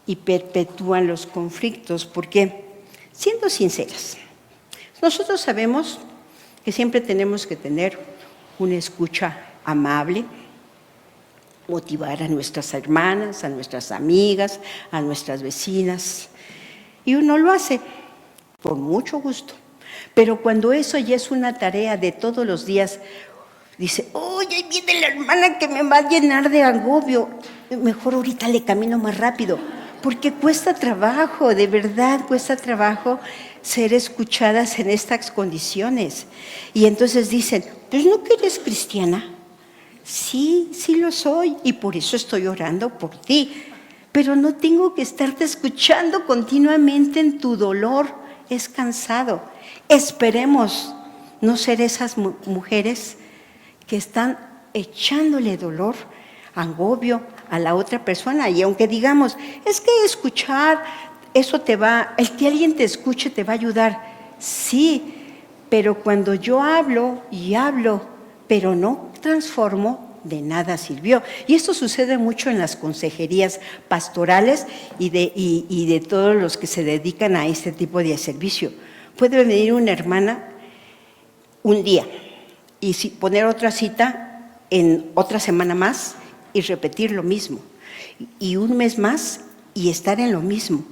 y perpetúan los conflictos, porque, siendo sinceras, nosotros sabemos que siempre tenemos que tener una escucha amable, motivar a nuestras hermanas, a nuestras amigas, a nuestras vecinas, y uno lo hace con mucho gusto. Pero cuando eso ya es una tarea de todos los días, dice, oye, ahí viene la hermana que me va a llenar de agobio, mejor ahorita le camino más rápido, porque cuesta trabajo, de verdad cuesta trabajo ser escuchadas en estas condiciones. Y entonces dicen, pues ¿no que eres cristiana? Sí, sí lo soy, y por eso estoy orando por ti, pero no tengo que estarte escuchando continuamente en tu dolor, es cansado. Esperemos no ser esas mujeres que están echándole dolor, agobio a la otra persona. Y aunque digamos, es que escuchar, eso el que alguien te escuche te va a ayudar. Sí, pero cuando yo hablo y hablo, pero no transformo, de nada sirvió. Y esto sucede mucho en las consejerías pastorales y de todos los que se dedican a este tipo de servicio. Puede venir una hermana un día y poner otra cita en otra semana más y repetir lo mismo. Y un mes más y estar en lo mismo.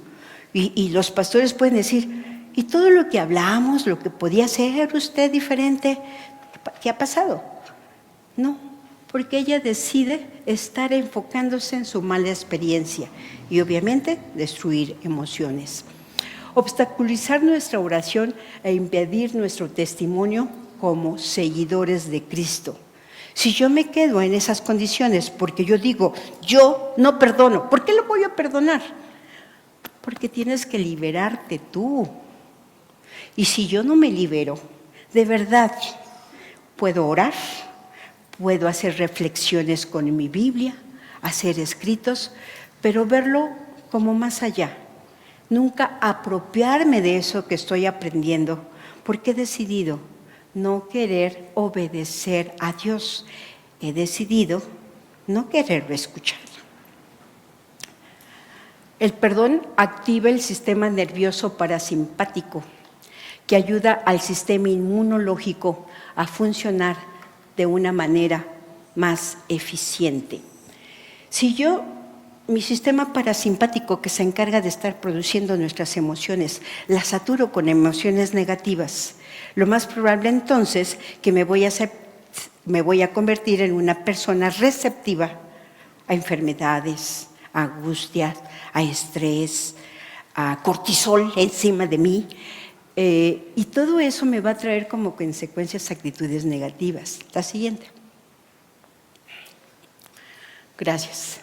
Y los pastores pueden decir, ¿y todo lo que hablamos, lo que podía hacer usted diferente, qué ha pasado? No, porque ella decide estar enfocándose en su mala experiencia y obviamente destruir emociones. Obstaculizar nuestra oración e impedir nuestro testimonio como seguidores de Cristo. Si yo me quedo en esas condiciones porque yo digo, yo no perdono, ¿por qué lo voy a perdonar? Porque tienes que liberarte tú. Y si yo no me libero, de verdad, puedo orar, puedo hacer reflexiones con mi Biblia, hacer escritos, pero verlo como más allá. Nunca apropiarme de eso que estoy aprendiendo, porque he decidido no querer obedecer a Dios. He decidido no quererlo escuchar. El perdón activa el sistema nervioso parasimpático, que ayuda al sistema inmunológico a funcionar de una manera más eficiente. Si mi sistema parasimpático, que se encarga de estar produciendo nuestras emociones, la saturo con emociones negativas, lo más probable entonces que me voy a convertir en una persona receptiva a enfermedades, a angustias, a estrés, a cortisol encima de mí, y todo eso me va a traer como consecuencias actitudes negativas. La siguiente. Gracias.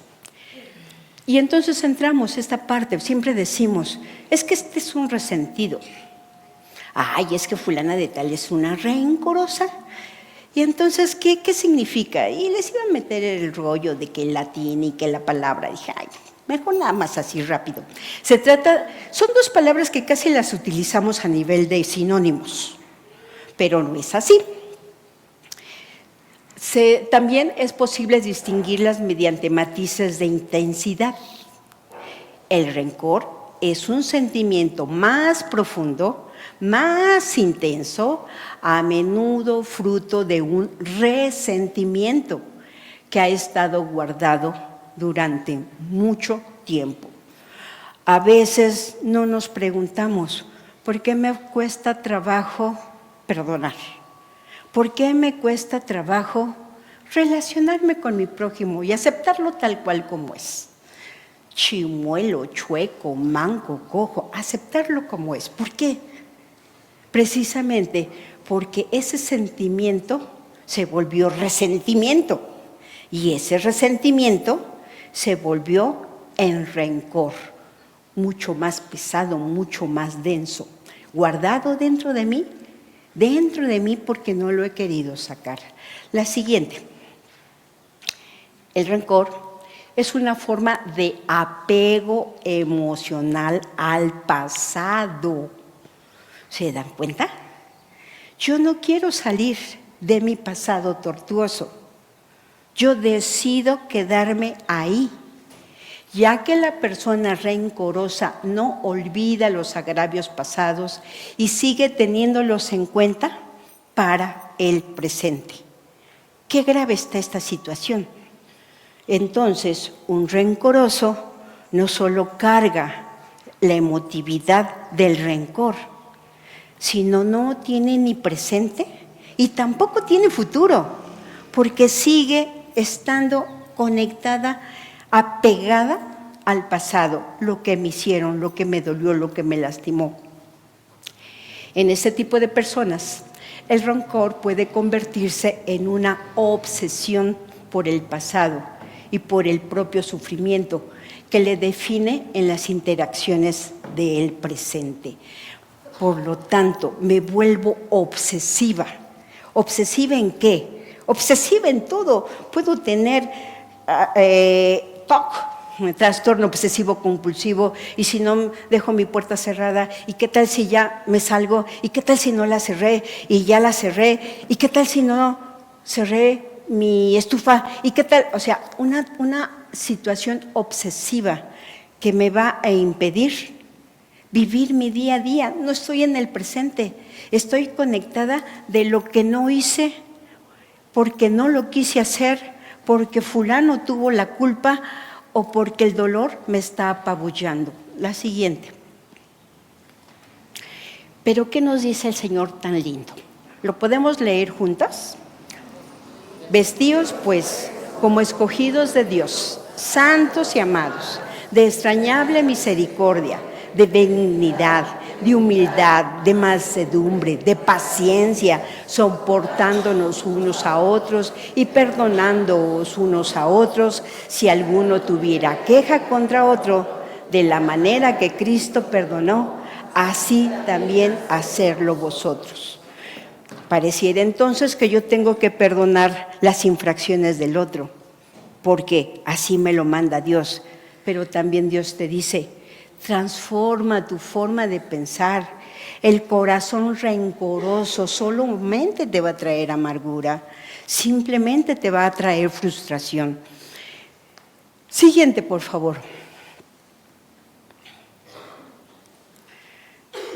Y entonces entramos esta parte, siempre decimos, es que este es un resentido. Ay, es que fulana de tal es una rencorosa. Y entonces, ¿qué significa? Y les iba a meter el rollo de que el latín y que la palabra. Dije, ay, mejor nada más así rápido. Son dos palabras que casi las utilizamos a nivel de sinónimos, pero no es así. También es posible distinguirlas mediante matices de intensidad. El rencor es un sentimiento más profundo, más intenso, a menudo fruto de un resentimiento que ha estado guardado durante mucho tiempo. A veces no nos preguntamos, ¿por qué me cuesta trabajo perdonar? ¿Por qué me cuesta trabajo relacionarme con mi prójimo y aceptarlo tal cual como es? Chimuelo, chueco, manco, cojo, aceptarlo como es. ¿Por qué? Precisamente porque ese sentimiento se volvió resentimiento y ese resentimiento se volvió en rencor, mucho más pesado, mucho más denso, guardado dentro de mí porque no lo he querido sacar. La siguiente. El rencor es una forma de apego emocional al pasado. ¿Se dan cuenta? Yo no quiero salir de mi pasado tortuoso. Yo decido quedarme ahí, ya que la persona rencorosa no olvida los agravios pasados y sigue teniéndolos en cuenta para el presente. Qué grave está esta situación. Entonces, un rencoroso no solo carga la emotividad del rencor, sino no tiene ni presente y tampoco tiene futuro, porque sigue estando conectada, apegada al pasado, lo que me hicieron, lo que me dolió, lo que me lastimó. En este tipo de personas, el rencor puede convertirse en una obsesión por el pasado y por el propio sufrimiento que le define en las interacciones del presente. Por lo tanto, me vuelvo obsesiva. ¿Obsesiva en qué? Obsesiva en todo. Puedo tener TOC, trastorno obsesivo compulsivo, y si no dejo mi puerta cerrada, ¿y qué tal si ya me salgo? ¿Y qué tal si no la cerré y ya la cerré? ¿Y qué tal si no cerré mi estufa? ¿Y qué tal? O sea, una situación obsesiva que me va a impedir vivir mi día a día. No estoy en el presente, estoy conectada de lo que no hice porque no lo quise hacer, porque fulano tuvo la culpa o porque el dolor me está apabullando. La siguiente. Pero ¿qué nos dice el Señor tan lindo? ¿Lo podemos leer juntas? Vestíos pues como escogidos de Dios, santos y amados, de extrañable misericordia, de benignidad, de humildad, de mansedumbre, de paciencia, soportándonos unos a otros y perdonándoos unos a otros, si alguno tuviera queja contra otro, de la manera que Cristo perdonó, así también hacerlo vosotros. Pareciera entonces que yo tengo que perdonar las infracciones del otro, porque así me lo manda Dios. pero también Dios te dice, transforma tu forma de pensar. El corazón rencoroso solamente te va a traer amargura, simplemente te va a traer frustración. Siguiente, por favor.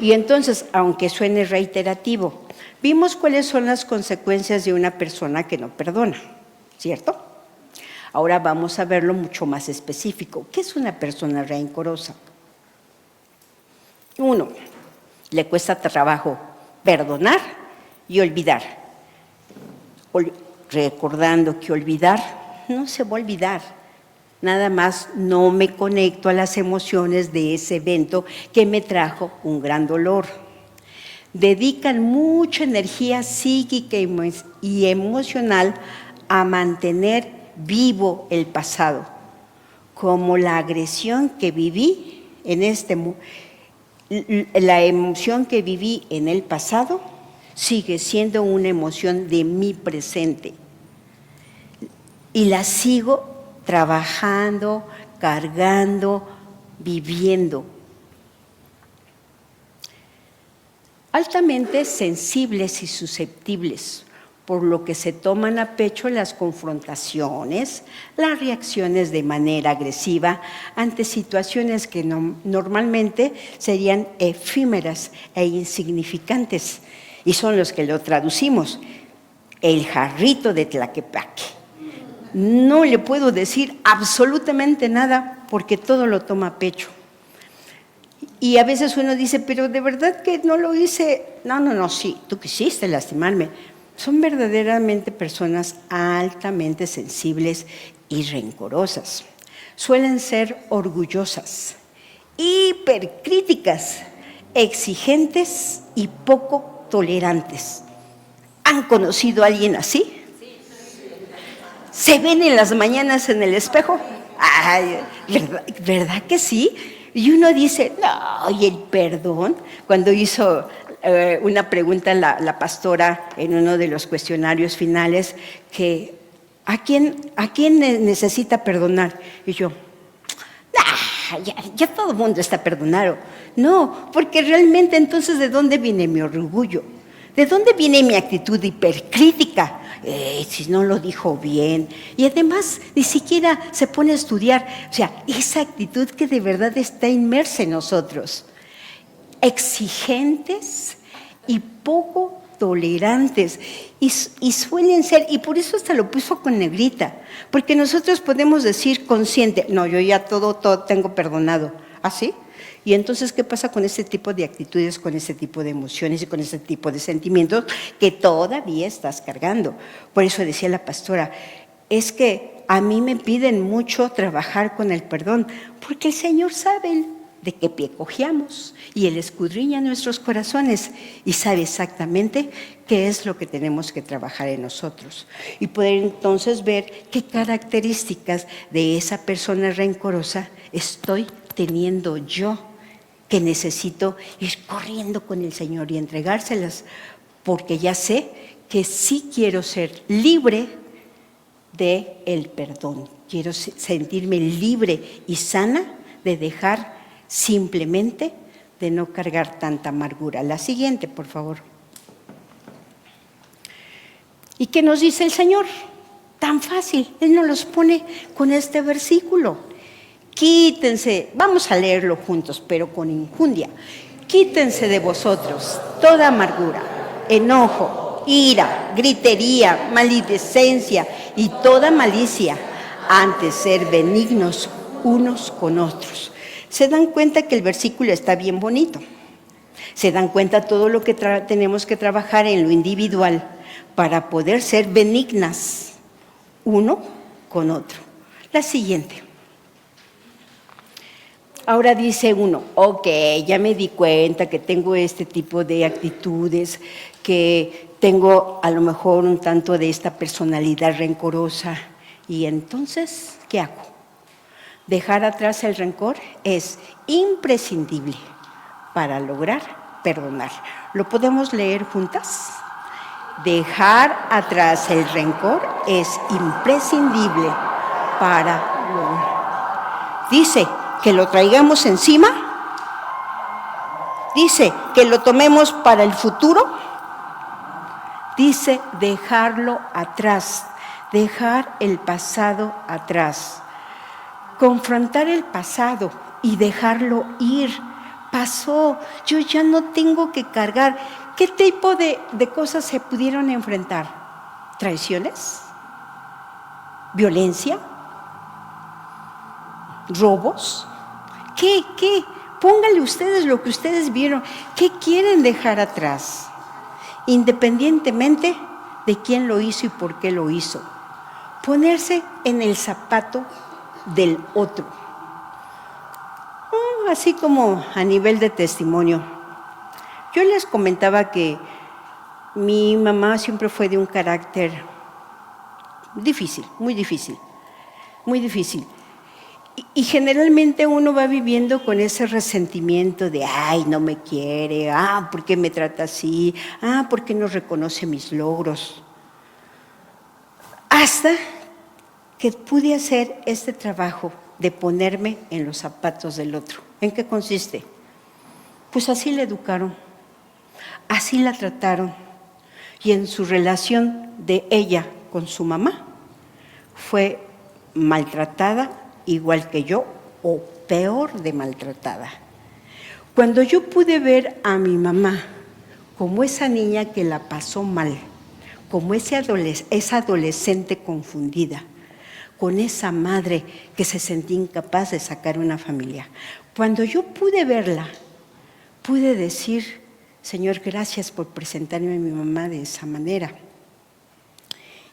Y entonces, aunque suene reiterativo, vimos cuáles son las consecuencias de una persona que no perdona, ¿cierto? Ahora vamos a verlo mucho más específico. ¿Qué es una persona rencorosa? 1, le cuesta trabajo perdonar y olvidar. Recordando que olvidar no se va a olvidar. Nada más no me conecto a las emociones de ese evento que me trajo un gran dolor. Dedican mucha energía psíquica y emocional a mantener vivo el pasado, como la agresión que viví la emoción que viví en el pasado sigue siendo una emoción de mi presente y la sigo trabajando, cargando, viviendo. Altamente sensibles y susceptibles, por lo que se toman a pecho las confrontaciones, las reacciones de manera agresiva ante situaciones que normalmente serían efímeras e insignificantes, y son los que lo traducimos, el jarrito de Tlaquepaque. No le puedo decir absolutamente nada porque todo lo toma a pecho. Y a veces uno dice, pero de verdad que no lo hice. No, sí, tú quisiste lastimarme. Son verdaderamente personas altamente sensibles y rencorosas. Suelen ser orgullosas, hipercríticas, exigentes y poco tolerantes. ¿Han conocido a alguien así? ¿Se ven en las mañanas en el espejo? Ay, ¿verdad que sí? Y uno dice, no, y el perdón, cuando hizo una pregunta la pastora en uno de los cuestionarios finales, que ¿a quién necesita perdonar? Y yo, ya todo el mundo está perdonado. No, porque realmente entonces, ¿de dónde viene mi orgullo? ¿De dónde viene mi actitud hipercrítica? Si no lo dijo bien. Y además ni siquiera se pone a estudiar. O sea, esa actitud que de verdad está inmersa en nosotros. Exigentes y poco tolerantes. Y suelen ser, y por eso hasta lo puso con negrita. Porque nosotros podemos decir consciente, no, yo ya todo tengo perdonado. ¿Ah, sí? Y entonces, ¿qué pasa con ese tipo de actitudes, con ese tipo de emociones y con ese tipo de sentimientos que todavía estás cargando? Por eso decía la pastora, es que a mí me piden mucho trabajar con el perdón, porque el Señor sabe de qué pie cojeamos y Él escudriña nuestros corazones y sabe exactamente qué es lo que tenemos que trabajar en nosotros. Y poder entonces ver qué características de esa persona rencorosa estoy teniendo yo, que necesito ir corriendo con el Señor y entregárselas, porque ya sé que sí quiero ser libre del perdón. Quiero sentirme libre y sana de dejar simplemente de no cargar tanta amargura. La siguiente, por favor. ¿Y qué nos dice el Señor? Tan fácil, Él nos los pone con este versículo. Quítense, vamos a leerlo juntos, pero con injundia. Quítense de vosotros toda amargura, enojo, ira, gritería, maledicencia y toda malicia, antes ser benignos unos con otros. Se dan cuenta que el versículo está bien bonito. Se dan cuenta todo lo que tenemos que trabajar en lo individual para poder ser benignas uno con otro. La siguiente. Ahora dice uno, ok, ya me di cuenta que tengo este tipo de actitudes, que tengo a lo mejor un tanto de esta personalidad rencorosa. Y entonces, ¿qué hago? Dejar atrás el rencor es imprescindible para lograr perdonar. ¿Lo podemos leer juntas? Dejar atrás el rencor es imprescindible para lograr. Dice que lo traigamos encima. Dice que lo tomemos para el futuro. Dice dejarlo atrás, dejar el pasado atrás. Confrontar el pasado y dejarlo ir. Pasó, yo ya no tengo que cargar. ¿Qué tipo de cosas se pudieron enfrentar? ¿Traiciones? ¿Violencia? ¿Robos? ¿Qué? Pónganle ustedes lo que ustedes vieron. ¿Qué quieren dejar atrás? Independientemente de quién lo hizo y por qué lo hizo. Ponerse en el zapato del otro. Así como a nivel de testimonio. Yo les comentaba que mi mamá siempre fue de un carácter difícil, muy difícil, muy difícil. Y generalmente uno va viviendo con ese resentimiento de, ay, no me quiere, ¿por qué me trata así? ¿Por qué no reconoce mis logros? Hasta que pude hacer este trabajo de ponerme en los zapatos del otro. ¿En qué consiste? Pues así la educaron, así la trataron. Y en su relación de ella con su mamá, fue maltratada igual que yo, o peor de maltratada. Cuando yo pude ver a mi mamá como esa niña que la pasó mal, como esa adolescente confundida, con esa madre que se sentía incapaz de sacar una familia. Cuando yo pude verla, pude decir, Señor, gracias por presentarme a mi mamá de esa manera.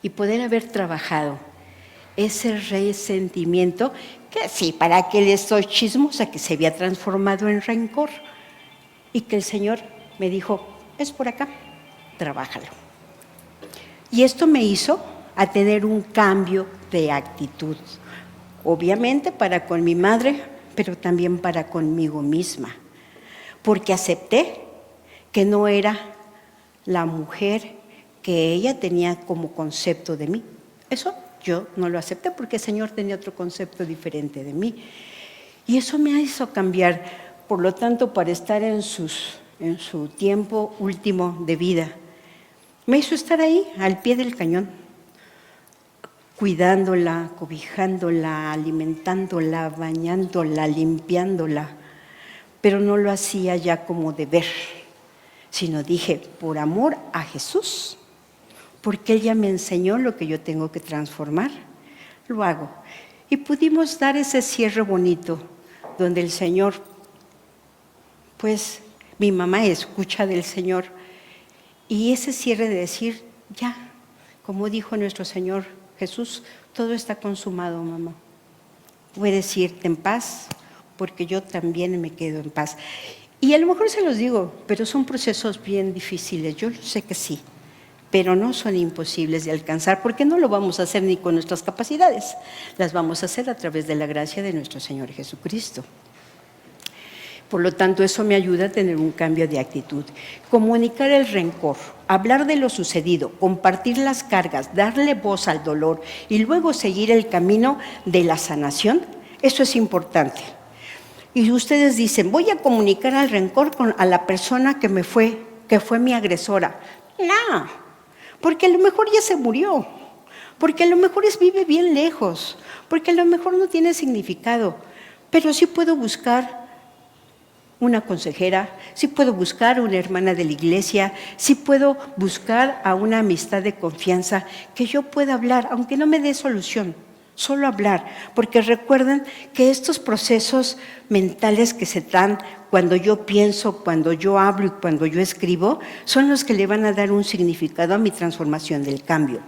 Y poder haber trabajado ese resentimiento, que sí, para que le soy chismosa, que se había transformado en rencor. Y que el Señor me dijo, es por acá, trabájalo. Y esto me hizo a tener un cambio de actitud, obviamente para con mi madre, pero también para conmigo misma, porque acepté que no era la mujer que ella tenía como concepto de mí. Eso yo no lo acepté porque el Señor tenía otro concepto diferente de mí. Y eso me hizo cambiar, por lo tanto, para estar en su tiempo último de vida, me hizo estar ahí, al pie del cañón, cuidándola, cobijándola, alimentándola, bañándola, limpiándola, pero no lo hacía ya como deber, sino dije, por amor a Jesús, porque ella me enseñó lo que yo tengo que transformar, lo hago. Y pudimos dar ese cierre bonito, donde el Señor, pues mi mamá escucha del Señor, y ese cierre de decir, ya, como dijo nuestro Señor Jesús, todo está consumado, mamá. Puedes irte en paz, porque yo también me quedo en paz. Y a lo mejor se los digo, pero son procesos bien difíciles, yo sé que sí, pero no son imposibles de alcanzar, porque no lo vamos a hacer ni con nuestras capacidades, las vamos a hacer a través de la gracia de nuestro Señor Jesucristo. Por lo tanto, eso me ayuda a tener un cambio de actitud. Comunicar el rencor, hablar de lo sucedido, compartir las cargas, darle voz al dolor y luego seguir el camino de la sanación, eso es importante. Y ustedes dicen, voy a comunicar el rencor a la persona que fue mi agresora. No, porque a lo mejor ya se murió, porque a lo mejor vive bien lejos, porque a lo mejor no tiene significado, pero sí puedo buscar una consejera, sí puedo buscar una hermana de la iglesia, sí puedo buscar a una amistad de confianza que yo pueda hablar, aunque no me dé solución, solo hablar, porque recuerden que estos procesos mentales que se dan cuando yo pienso, cuando yo hablo y cuando yo escribo, son los que le van a dar un significado a mi transformación del cambio.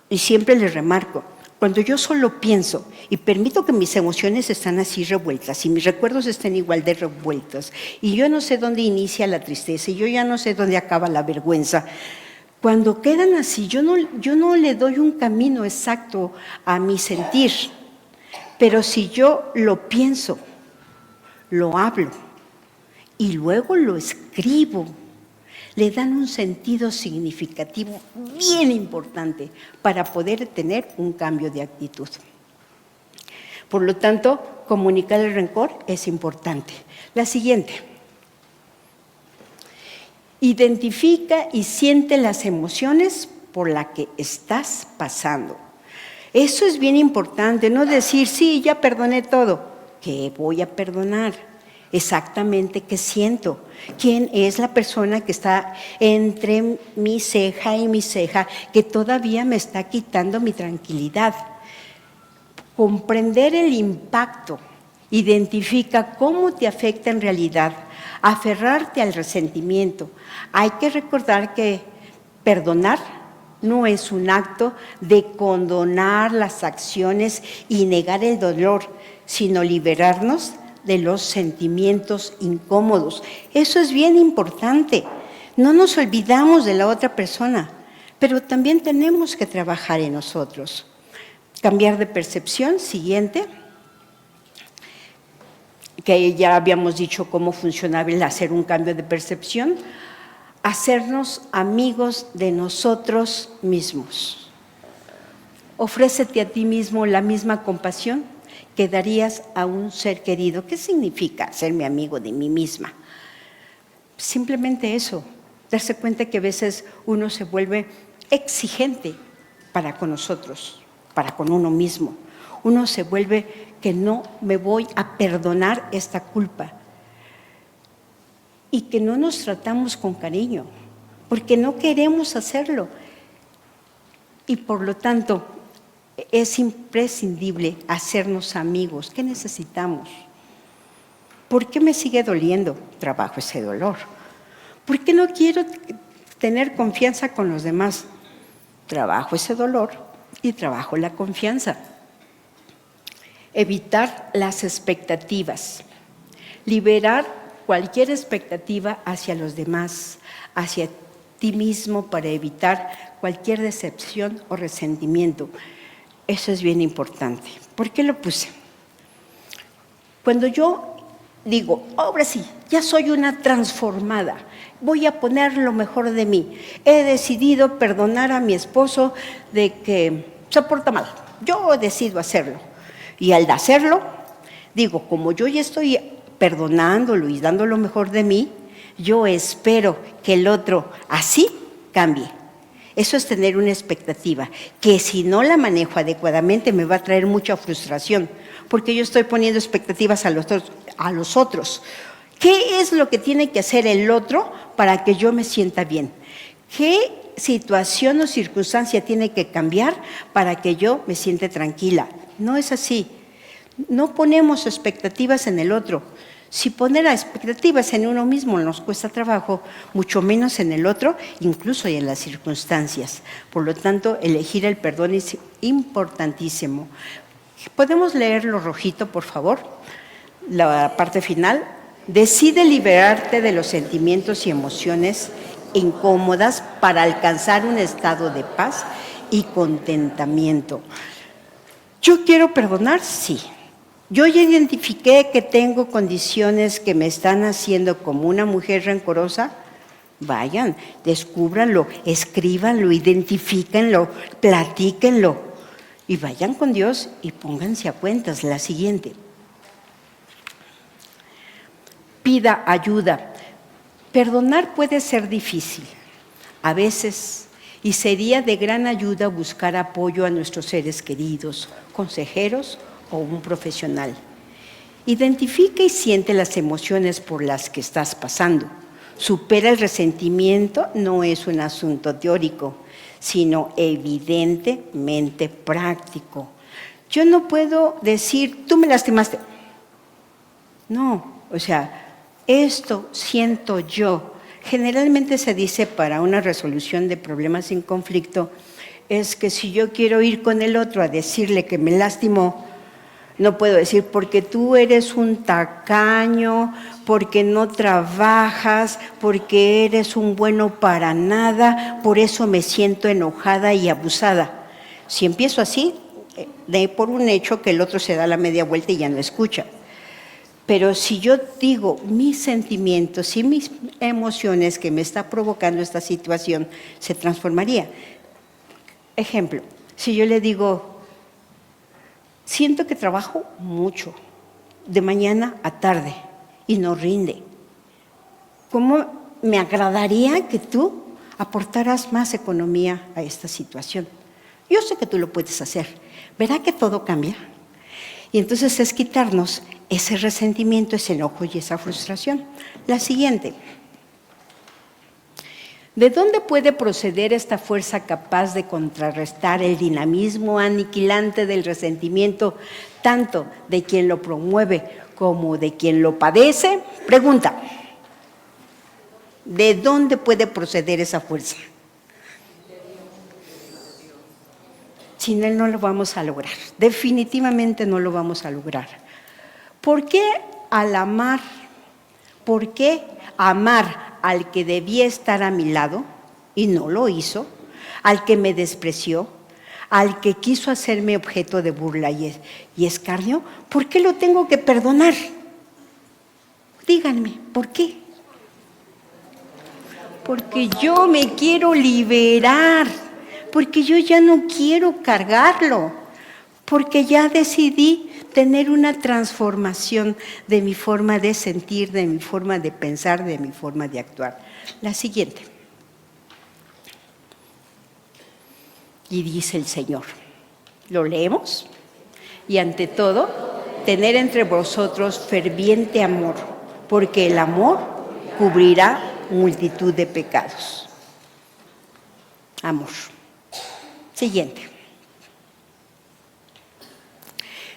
Y siempre les remarco, cuando yo solo pienso y permito que mis emociones están así revueltas y mis recuerdos estén igual de revueltos y yo no sé dónde inicia la tristeza y yo ya no sé dónde acaba la vergüenza, cuando quedan así, yo no le doy un camino exacto a mi sentir, pero si yo lo pienso, lo hablo y luego lo escribo, le dan un sentido significativo bien importante para poder tener un cambio de actitud. Por lo tanto, comunicar el rencor es importante. La siguiente. Identifica y siente las emociones por las que estás pasando. Eso es bien importante, no decir, sí, ya perdoné todo. ¿Qué voy a perdonar? Exactamente qué siento. ¿Quién es la persona que está entre mi ceja y mi ceja que todavía me está quitando mi tranquilidad? Comprender el impacto, identifica cómo te afecta en realidad, aferrarte al resentimiento. Hay que recordar que perdonar no es un acto de condonar las acciones y negar el dolor, sino liberarnos de los sentimientos incómodos. Eso es bien importante. No nos olvidamos de la otra persona, pero también tenemos que trabajar en nosotros. Cambiar de percepción, siguiente, que ya habíamos dicho cómo funcionaba el hacer un cambio de percepción, hacernos amigos de nosotros mismos. Ofrécete a ti mismo la misma compasión que darías a un ser querido. ¿Qué significa serme amigo de mí misma? Simplemente eso, darse cuenta que a veces uno se vuelve exigente para con nosotros, para con uno mismo. Uno se vuelve que no me voy a perdonar esta culpa. Y que no nos tratamos con cariño, porque no queremos hacerlo. Y por lo tanto, es imprescindible hacernos amigos. ¿Qué necesitamos? ¿Por qué me sigue doliendo? Trabajo ese dolor. ¿Por qué no quiero tener confianza con los demás? Trabajo ese dolor y trabajo la confianza. Evitar las expectativas. Liberar cualquier expectativa hacia los demás, hacia ti mismo, para evitar cualquier decepción o resentimiento. Eso es bien importante. ¿Por qué lo puse? Cuando yo digo, ahora sí, ya soy una transformada, voy a poner lo mejor de mí. He decidido perdonar a mi esposo de que se porta mal. Yo decido hacerlo. Y al hacerlo, digo, como yo ya estoy perdonándolo y dando lo mejor de mí, yo espero que el otro así cambie. Eso es tener una expectativa, que si no la manejo adecuadamente me va a traer mucha frustración, porque yo estoy poniendo expectativas a los otros. ¿Qué es lo que tiene que hacer el otro para que yo me sienta bien? ¿Qué situación o circunstancia tiene que cambiar para que yo me sienta tranquila? No es así. No ponemos expectativas en el otro. Si poner expectativas en uno mismo nos cuesta trabajo, mucho menos en el otro, incluso en las circunstancias. Por lo tanto, elegir el perdón es importantísimo. ¿Podemos leer lo rojito, por favor? La parte final. Decide liberarte de los sentimientos y emociones incómodas para alcanzar un estado de paz y contentamiento. ¿Yo quiero perdonar? Sí. Yo ya identifiqué que tengo condiciones que me están haciendo como una mujer rencorosa. Vayan, descúbranlo, escríbanlo, identifíquenlo, platíquenlo y vayan con Dios y pónganse a cuentas. La siguiente. Pida ayuda. Perdonar puede ser difícil, a veces, y sería de gran ayuda buscar apoyo a nuestros seres queridos, consejeros o un profesional. Identifica y siente las emociones por las que estás pasando. Supera el resentimiento, no es un asunto teórico, sino evidentemente práctico. Yo no puedo decir, tú me lastimaste. No, o sea, esto siento yo. Generalmente se dice para una resolución de problemas sin conflicto, es que si yo quiero ir con el otro a decirle que me lastimó, no puedo decir porque tú eres un tacaño, porque no trabajas, porque eres un bueno para nada, por eso me siento enojada y abusada. Si empiezo así, de por un hecho que el otro se da la media vuelta y ya no escucha. Pero si yo digo mis sentimientos y mis emociones que me está provocando esta situación, se transformaría. Ejemplo, si yo le digo, siento que trabajo mucho, de mañana a tarde, y no rinde. ¿Cómo me agradaría que tú aportaras más economía a esta situación? Yo sé que tú lo puedes hacer. ¿Verá que todo cambia? Y entonces es quitarnos ese resentimiento, ese enojo y esa frustración. La siguiente. ¿De dónde puede proceder esta fuerza capaz de contrarrestar el dinamismo aniquilante del resentimiento, tanto de quien lo promueve como de quien lo padece? Pregunta. ¿De dónde puede proceder esa fuerza? Sin Él no lo vamos a lograr. Definitivamente no lo vamos a lograr. ¿Por qué amar al que debía estar a mi lado y no lo hizo? Al que me despreció, al que quiso hacerme objeto de burla y escarnio. ¿Por qué lo tengo que perdonar? Díganme, ¿por qué? Porque yo me quiero liberar, porque yo ya no quiero cargarlo, porque ya decidí tener una transformación de mi forma de sentir, de mi forma de pensar, de mi forma de actuar. La siguiente. Y dice el Señor, ¿lo leemos? Y ante todo, tener entre vosotros ferviente amor, porque el amor cubrirá multitud de pecados. Amor. Siguiente.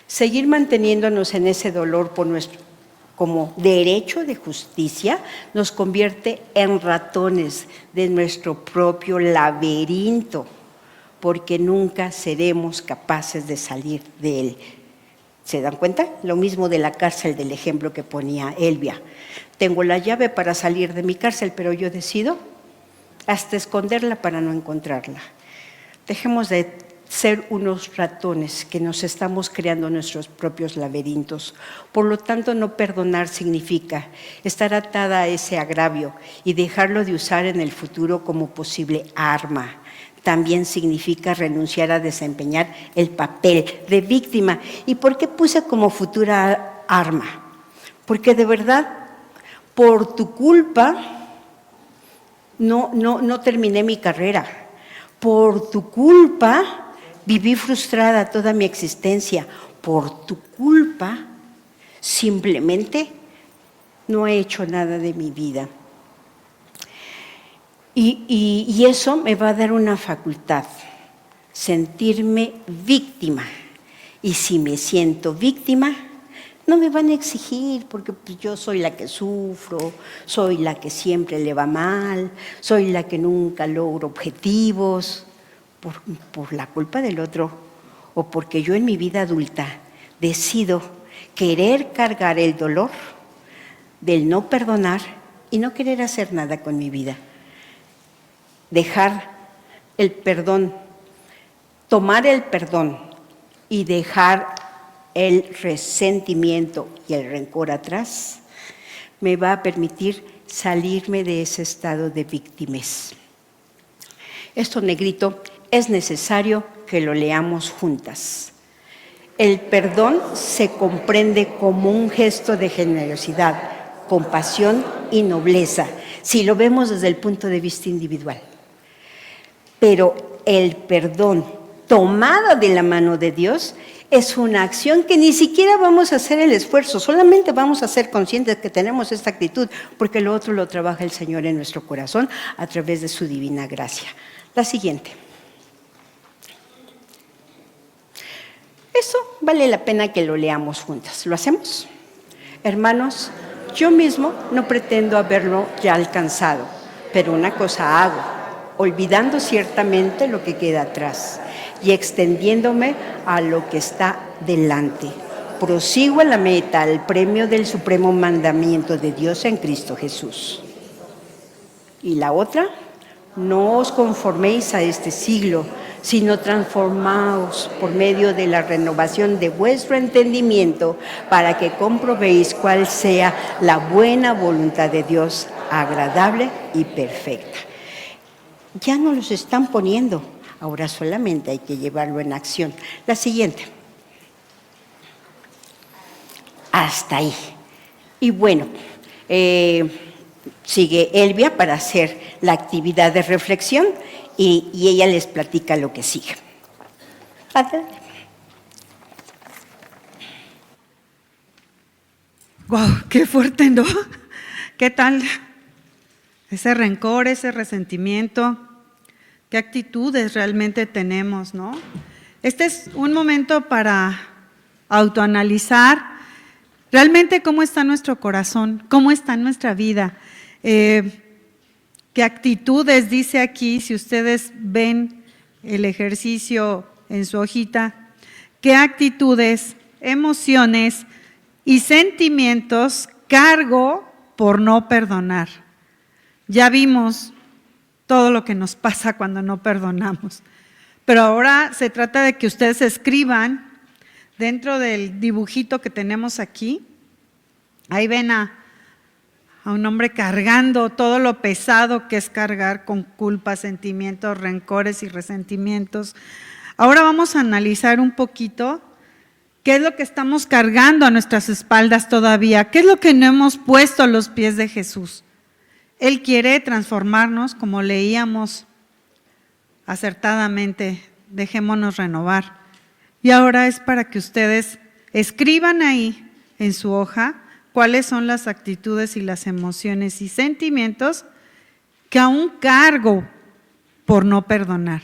Seguir manteniéndonos en ese dolor como derecho de justicia nos convierte en ratones de nuestro propio laberinto, porque nunca seremos capaces de salir de él. ¿Se dan cuenta? Lo mismo de la cárcel, del ejemplo que ponía Elvia. Tengo la llave para salir de mi cárcel, pero yo decido hasta esconderla para no encontrarla. Dejemos de ser unos ratones que nos estamos creando nuestros propios laberintos. Por lo tanto, no perdonar significa estar atada a ese agravio y dejarlo de usar en el futuro como posible arma. También significa renunciar a desempeñar el papel de víctima. ¿Y por qué puse como futura arma? Porque de verdad, por tu culpa, no terminé mi carrera. Por tu culpa, viví frustrada toda mi existencia. Por tu culpa, simplemente no he hecho nada de mi vida. Y eso me va a dar una facultad, sentirme víctima. Y si me siento víctima, no me van a exigir, porque pues, yo soy la que sufro, soy la que siempre le va mal, soy la que nunca logro objetivos, por la culpa del otro, o porque yo en mi vida adulta decido querer cargar el dolor del no perdonar y no querer hacer nada con mi vida. Dejar el perdón, tomar el perdón y dejar el resentimiento y el rencor atrás, me va a permitir salirme de ese estado de víctimas. Esto negrito es necesario que lo leamos juntas. El perdón se comprende como un gesto de generosidad, compasión y nobleza, si lo vemos desde el punto de vista individual. Pero el perdón tomado de la mano de Dios es una acción que ni siquiera vamos a hacer el esfuerzo, solamente vamos a ser conscientes que tenemos esta actitud, porque lo otro lo trabaja el Señor en nuestro corazón a través de su divina gracia. La siguiente. Eso vale la pena que lo leamos juntas. ¿Lo hacemos? Hermanos, yo mismo no pretendo haberlo ya alcanzado, pero una cosa hago, olvidando ciertamente lo que queda atrás y extendiéndome a lo que está delante. Prosigo a la meta, al premio del supremo mandamiento de Dios en Cristo Jesús. Y la otra, no os conforméis a este siglo, sino transformaos por medio de la renovación de vuestro entendimiento, para que comprobéis cuál sea la buena voluntad de Dios, agradable y perfecta. Ya nos los están poniendo, ahora solamente hay que llevarlo en acción. La siguiente. hasta ahí. Y bueno, sigue Elvia para hacer la actividad de reflexión y ella les platica lo que sigue. Adelante. ¡Wow! ¡Qué fuerte!, ¿no? ¿Qué tal? Ese rencor, ese resentimiento, ¿qué actitudes realmente tenemos, no? Este es un momento para autoanalizar realmente cómo está nuestro corazón, cómo está nuestra vida, qué actitudes dice aquí, si ustedes ven el ejercicio en su hojita, qué actitudes, emociones y sentimientos cargo por no perdonar. Ya vimos todo lo que nos pasa cuando no perdonamos, pero ahora se trata de que ustedes escriban dentro del dibujito que tenemos aquí. Ahí ven a un hombre cargando todo lo pesado que es cargar con culpa, sentimientos, rencores y resentimientos. Ahora vamos a analizar un poquito qué es lo que estamos cargando a nuestras espaldas todavía, qué es lo que no hemos puesto a los pies de Jesús. Él quiere transformarnos, como leíamos acertadamente, dejémonos renovar. Y ahora es para que ustedes escriban ahí en su hoja cuáles son las actitudes y las emociones y sentimientos que aún cargo por no perdonar.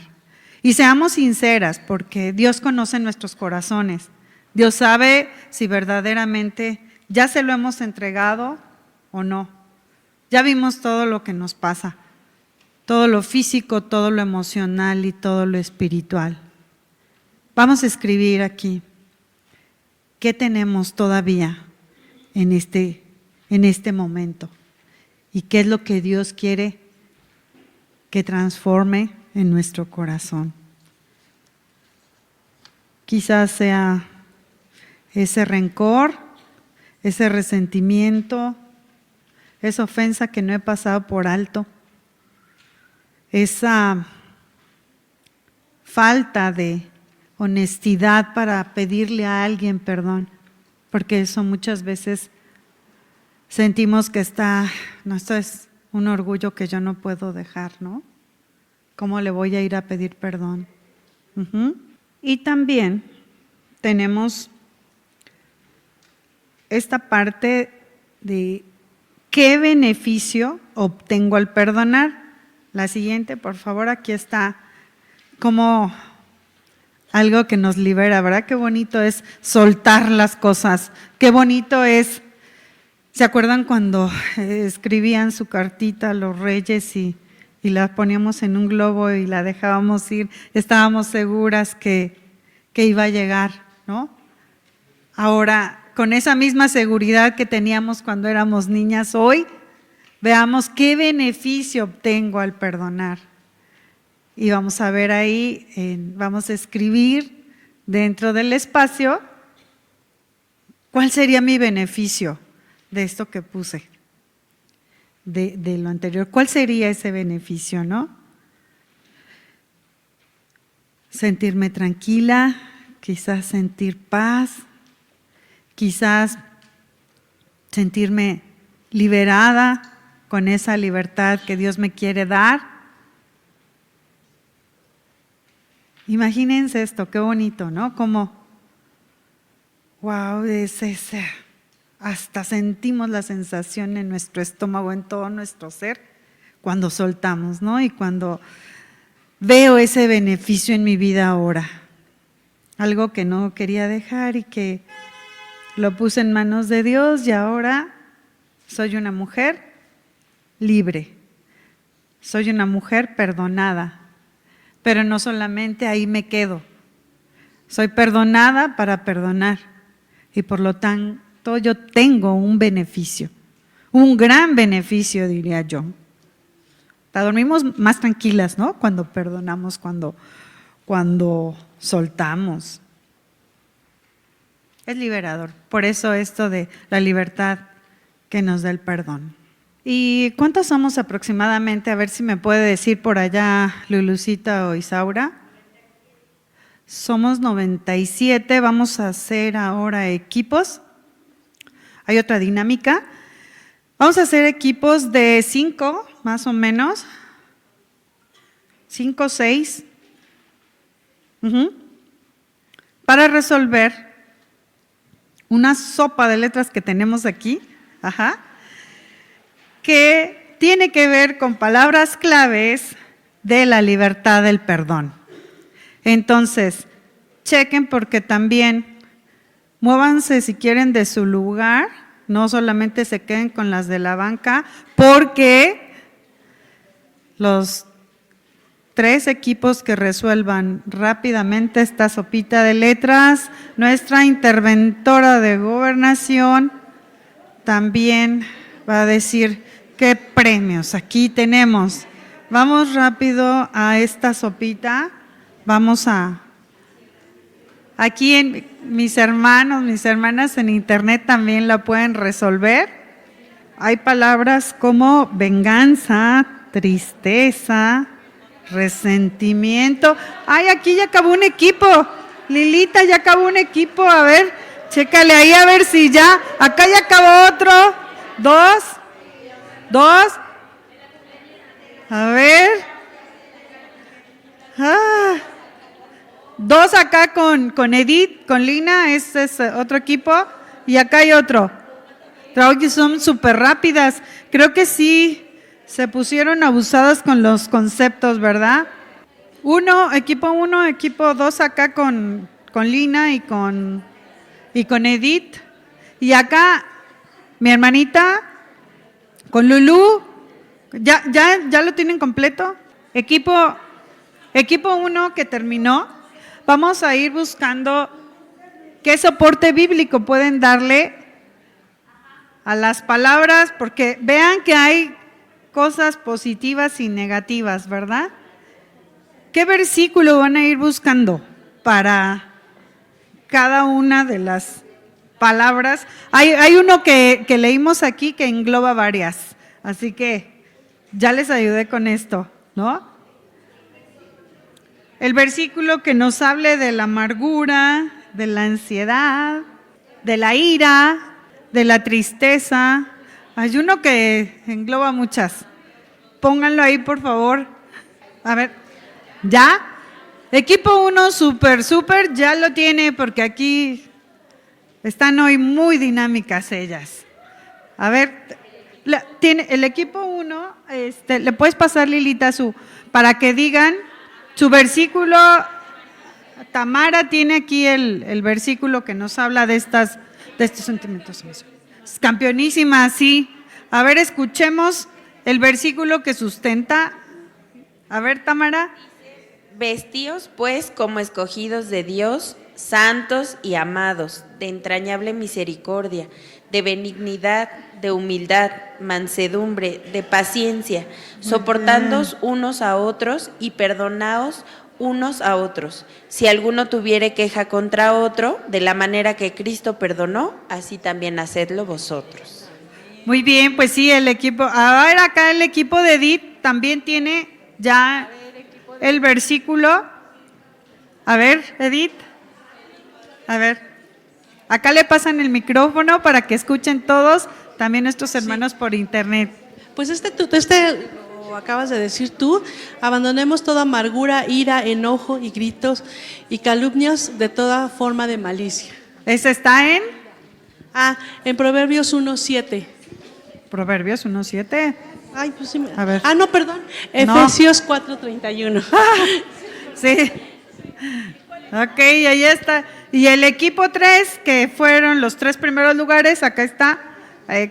Y seamos sinceras, porque Dios conoce nuestros corazones. Dios sabe si verdaderamente ya se lo hemos entregado o no. Ya vimos todo lo que nos pasa, todo lo físico, todo lo emocional y todo lo espiritual. Vamos a escribir aquí, ¿qué tenemos todavía en este momento? ¿Y qué es lo que Dios quiere que transforme en nuestro corazón? Quizás sea ese rencor, ese resentimiento, esa ofensa que no he pasado por alto, esa falta de honestidad para pedirle a alguien perdón, porque eso muchas veces sentimos que no, esto es un orgullo que yo no puedo dejar, ¿no? ¿Cómo le voy a ir a pedir perdón? Y también tenemos esta parte de ¿qué beneficio obtengo al perdonar? La siguiente, por favor, aquí está como algo que nos libera, ¿verdad? Qué bonito es soltar las cosas, qué bonito es, ¿se acuerdan cuando escribían su cartita a los reyes y la poníamos en un globo y la dejábamos ir? Estábamos seguras que iba a llegar, ¿no? Ahora, con esa misma seguridad que teníamos cuando éramos niñas, hoy veamos qué beneficio obtengo al perdonar. Y vamos a ver ahí, vamos a escribir dentro del espacio, ¿cuál sería mi beneficio de esto que puse? De lo anterior, ¿cuál sería ese beneficio, no? Sentirme tranquila, quizás sentir paz, quizás sentirme liberada con esa libertad que Dios me quiere dar. Imagínense esto, qué bonito, ¿no? Como, wow, hasta sentimos la sensación en nuestro estómago, en todo nuestro ser, cuando soltamos, ¿no? Y cuando veo ese beneficio en mi vida ahora, algo que no quería dejar y que lo puse en manos de Dios y ahora soy una mujer libre, soy una mujer perdonada, pero no solamente ahí me quedo, soy perdonada para perdonar y por lo tanto yo tengo un beneficio, un gran beneficio diría yo. Dormimos más tranquilas, ¿no? Cuando perdonamos, cuando soltamos. Es liberador, por eso esto de la libertad que nos da el perdón. ¿Y cuántos somos aproximadamente? A ver si me puede decir por allá Lulucita o Isaura. Somos 97, vamos a hacer ahora equipos. hay otra dinámica. Vamos a hacer equipos de 5, más o menos. 5, 6. Para resolver una sopa de letras que tenemos aquí, que tiene que ver con palabras claves de la libertad del perdón. Entonces, chequen porque también muévanse si quieren de su lugar, no solamente se queden con las de la banca, porque los 3 equipos que resuelvan rápidamente esta sopita de letras, nuestra interventora de gobernación también va a decir qué premios aquí tenemos. Vamos rápido a esta sopita, vamos a… Aquí mis hermanos, mis hermanas en internet también la pueden resolver. Hay palabras como venganza, tristeza, resentimiento. Ay, aquí ya acabó un equipo. Lilita, ya acabó un equipo. A ver, chécale ahí a ver si ya. Acá ya acabó otro. 2. A ver. 2 acá con Edith, con Lina, este es otro equipo, y acá hay otro. Creo que son súper rápidas, creo que sí se pusieron abusadas con los conceptos, ¿verdad? Equipo 1, equipo 2 acá con Lina y con Edith, y acá mi hermanita con Lulú, ¿ya lo tienen completo? Equipo 1 que terminó. Vamos a ir buscando qué soporte bíblico pueden darle a las palabras, porque vean que hay cosas positivas y negativas, ¿verdad? ¿Qué versículo van a ir buscando para cada una de las palabras? Hay uno que leímos aquí que engloba varias, así que ya les ayudé con esto, ¿no? El versículo que nos hable de la amargura, de la ansiedad, de la ira, de la tristeza. Hay uno que engloba muchas. Pónganlo ahí, por favor. A ver, ¿ya? Equipo 1, súper, ya lo tiene porque aquí están hoy muy dinámicas ellas. A ver, tiene el equipo 1, le puedes pasar, Lilita, para que digan su versículo. Tamara tiene aquí el versículo que nos habla de estos sentimientos. Es campeonísima, sí. A ver, escuchemos el versículo que sustenta. A ver, Tamara. Vestíos pues como escogidos de Dios, santos y amados, de entrañable misericordia, de benignidad, de humildad, mansedumbre, de paciencia, soportándoos unos a otros y perdonaos unos a otros. Si alguno tuviere queja contra otro, de la manera que Cristo perdonó, así también hacedlo vosotros. Muy bien, pues sí, el equipo. A ver, acá el equipo de Edith también tiene ya el versículo. A ver, Edith. A ver. Acá le pasan el micrófono para que escuchen todos, también nuestros hermanos por internet. Pues lo acabas de decir tú, abandonemos toda amargura, ira, enojo y gritos y calumnias de toda forma de malicia. ¿Ese está en? En Proverbios 1:7. Proverbios 1:7. Ay, pues sí. A ver. No, perdón. Efesios 4:31. Sí. Ok, ahí está. Y el equipo 3, que fueron los 3 primeros lugares, acá está,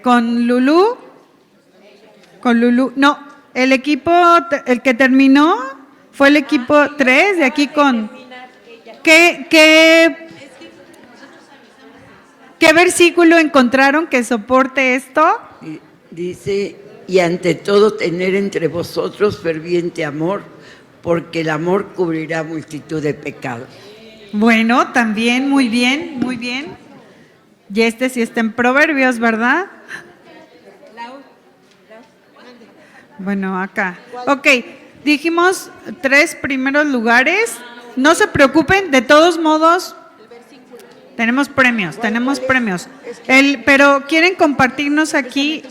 con Lulú. No, el que terminó fue el equipo 3, de aquí con… ¿Qué versículo encontraron que soporte esto? Dice, y ante todo tener entre vosotros ferviente amor, porque el amor cubrirá multitud de pecados. Bueno, también, muy bien, muy bien. Y sí está en Proverbios, ¿verdad? Bueno, acá. Ok, dijimos 3 primeros lugares. No se preocupen, de todos modos, Tenemos premios, tenemos premios. Pero ¿quieren compartirnos aquí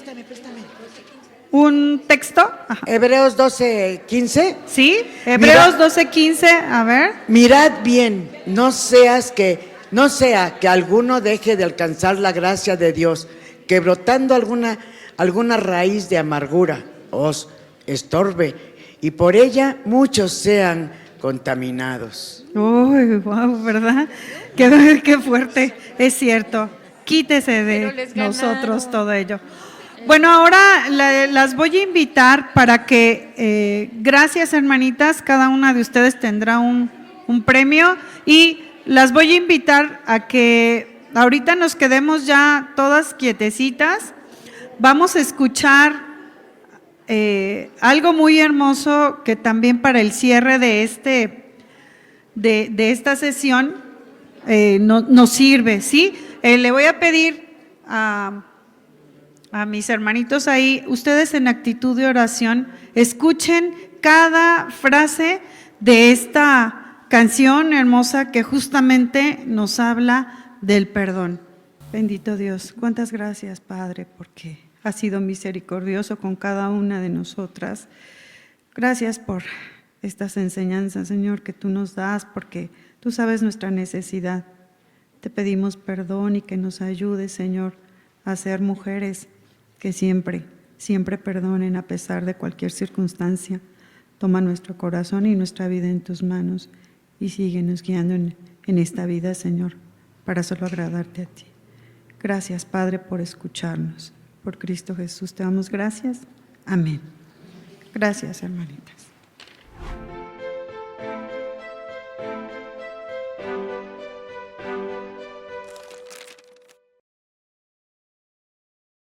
un texto? Ajá. Hebreos 12:15. ¿Sí? Hebreos 12:15, a ver. Mirad bien, no sea que alguno deje de alcanzar la gracia de Dios, que brotando alguna raíz de amargura os estorbe, y por ella muchos sean contaminados. Uy, wow, ¿verdad? Qué fuerte, es cierto. Quítese de nosotros todo ello. Bueno, ahora las voy a invitar para que, gracias hermanitas, cada una de ustedes tendrá un premio, y las voy a invitar a que ahorita nos quedemos ya todas quietecitas. Vamos a escuchar algo muy hermoso que también para el cierre de esta sesión nos sirve, ¿sí? Le voy a pedir a mis hermanitos ahí, ustedes en actitud de oración, escuchen cada frase de esta canción hermosa que justamente nos habla del perdón. Bendito Dios, cuántas gracias, Padre, porque has sido misericordioso con cada una de nosotras. Gracias por estas enseñanzas, Señor, que tú nos das, porque tú sabes nuestra necesidad. Te pedimos perdón y que nos ayudes, Señor, a ser mujeres que siempre perdonen a pesar de cualquier circunstancia. Toma nuestro corazón y nuestra vida en tus manos y síguenos guiando en esta vida, Señor, para solo agradarte a ti. Gracias, Padre, por escucharnos. Por Cristo Jesús te damos gracias. Amén. Gracias, hermanitas.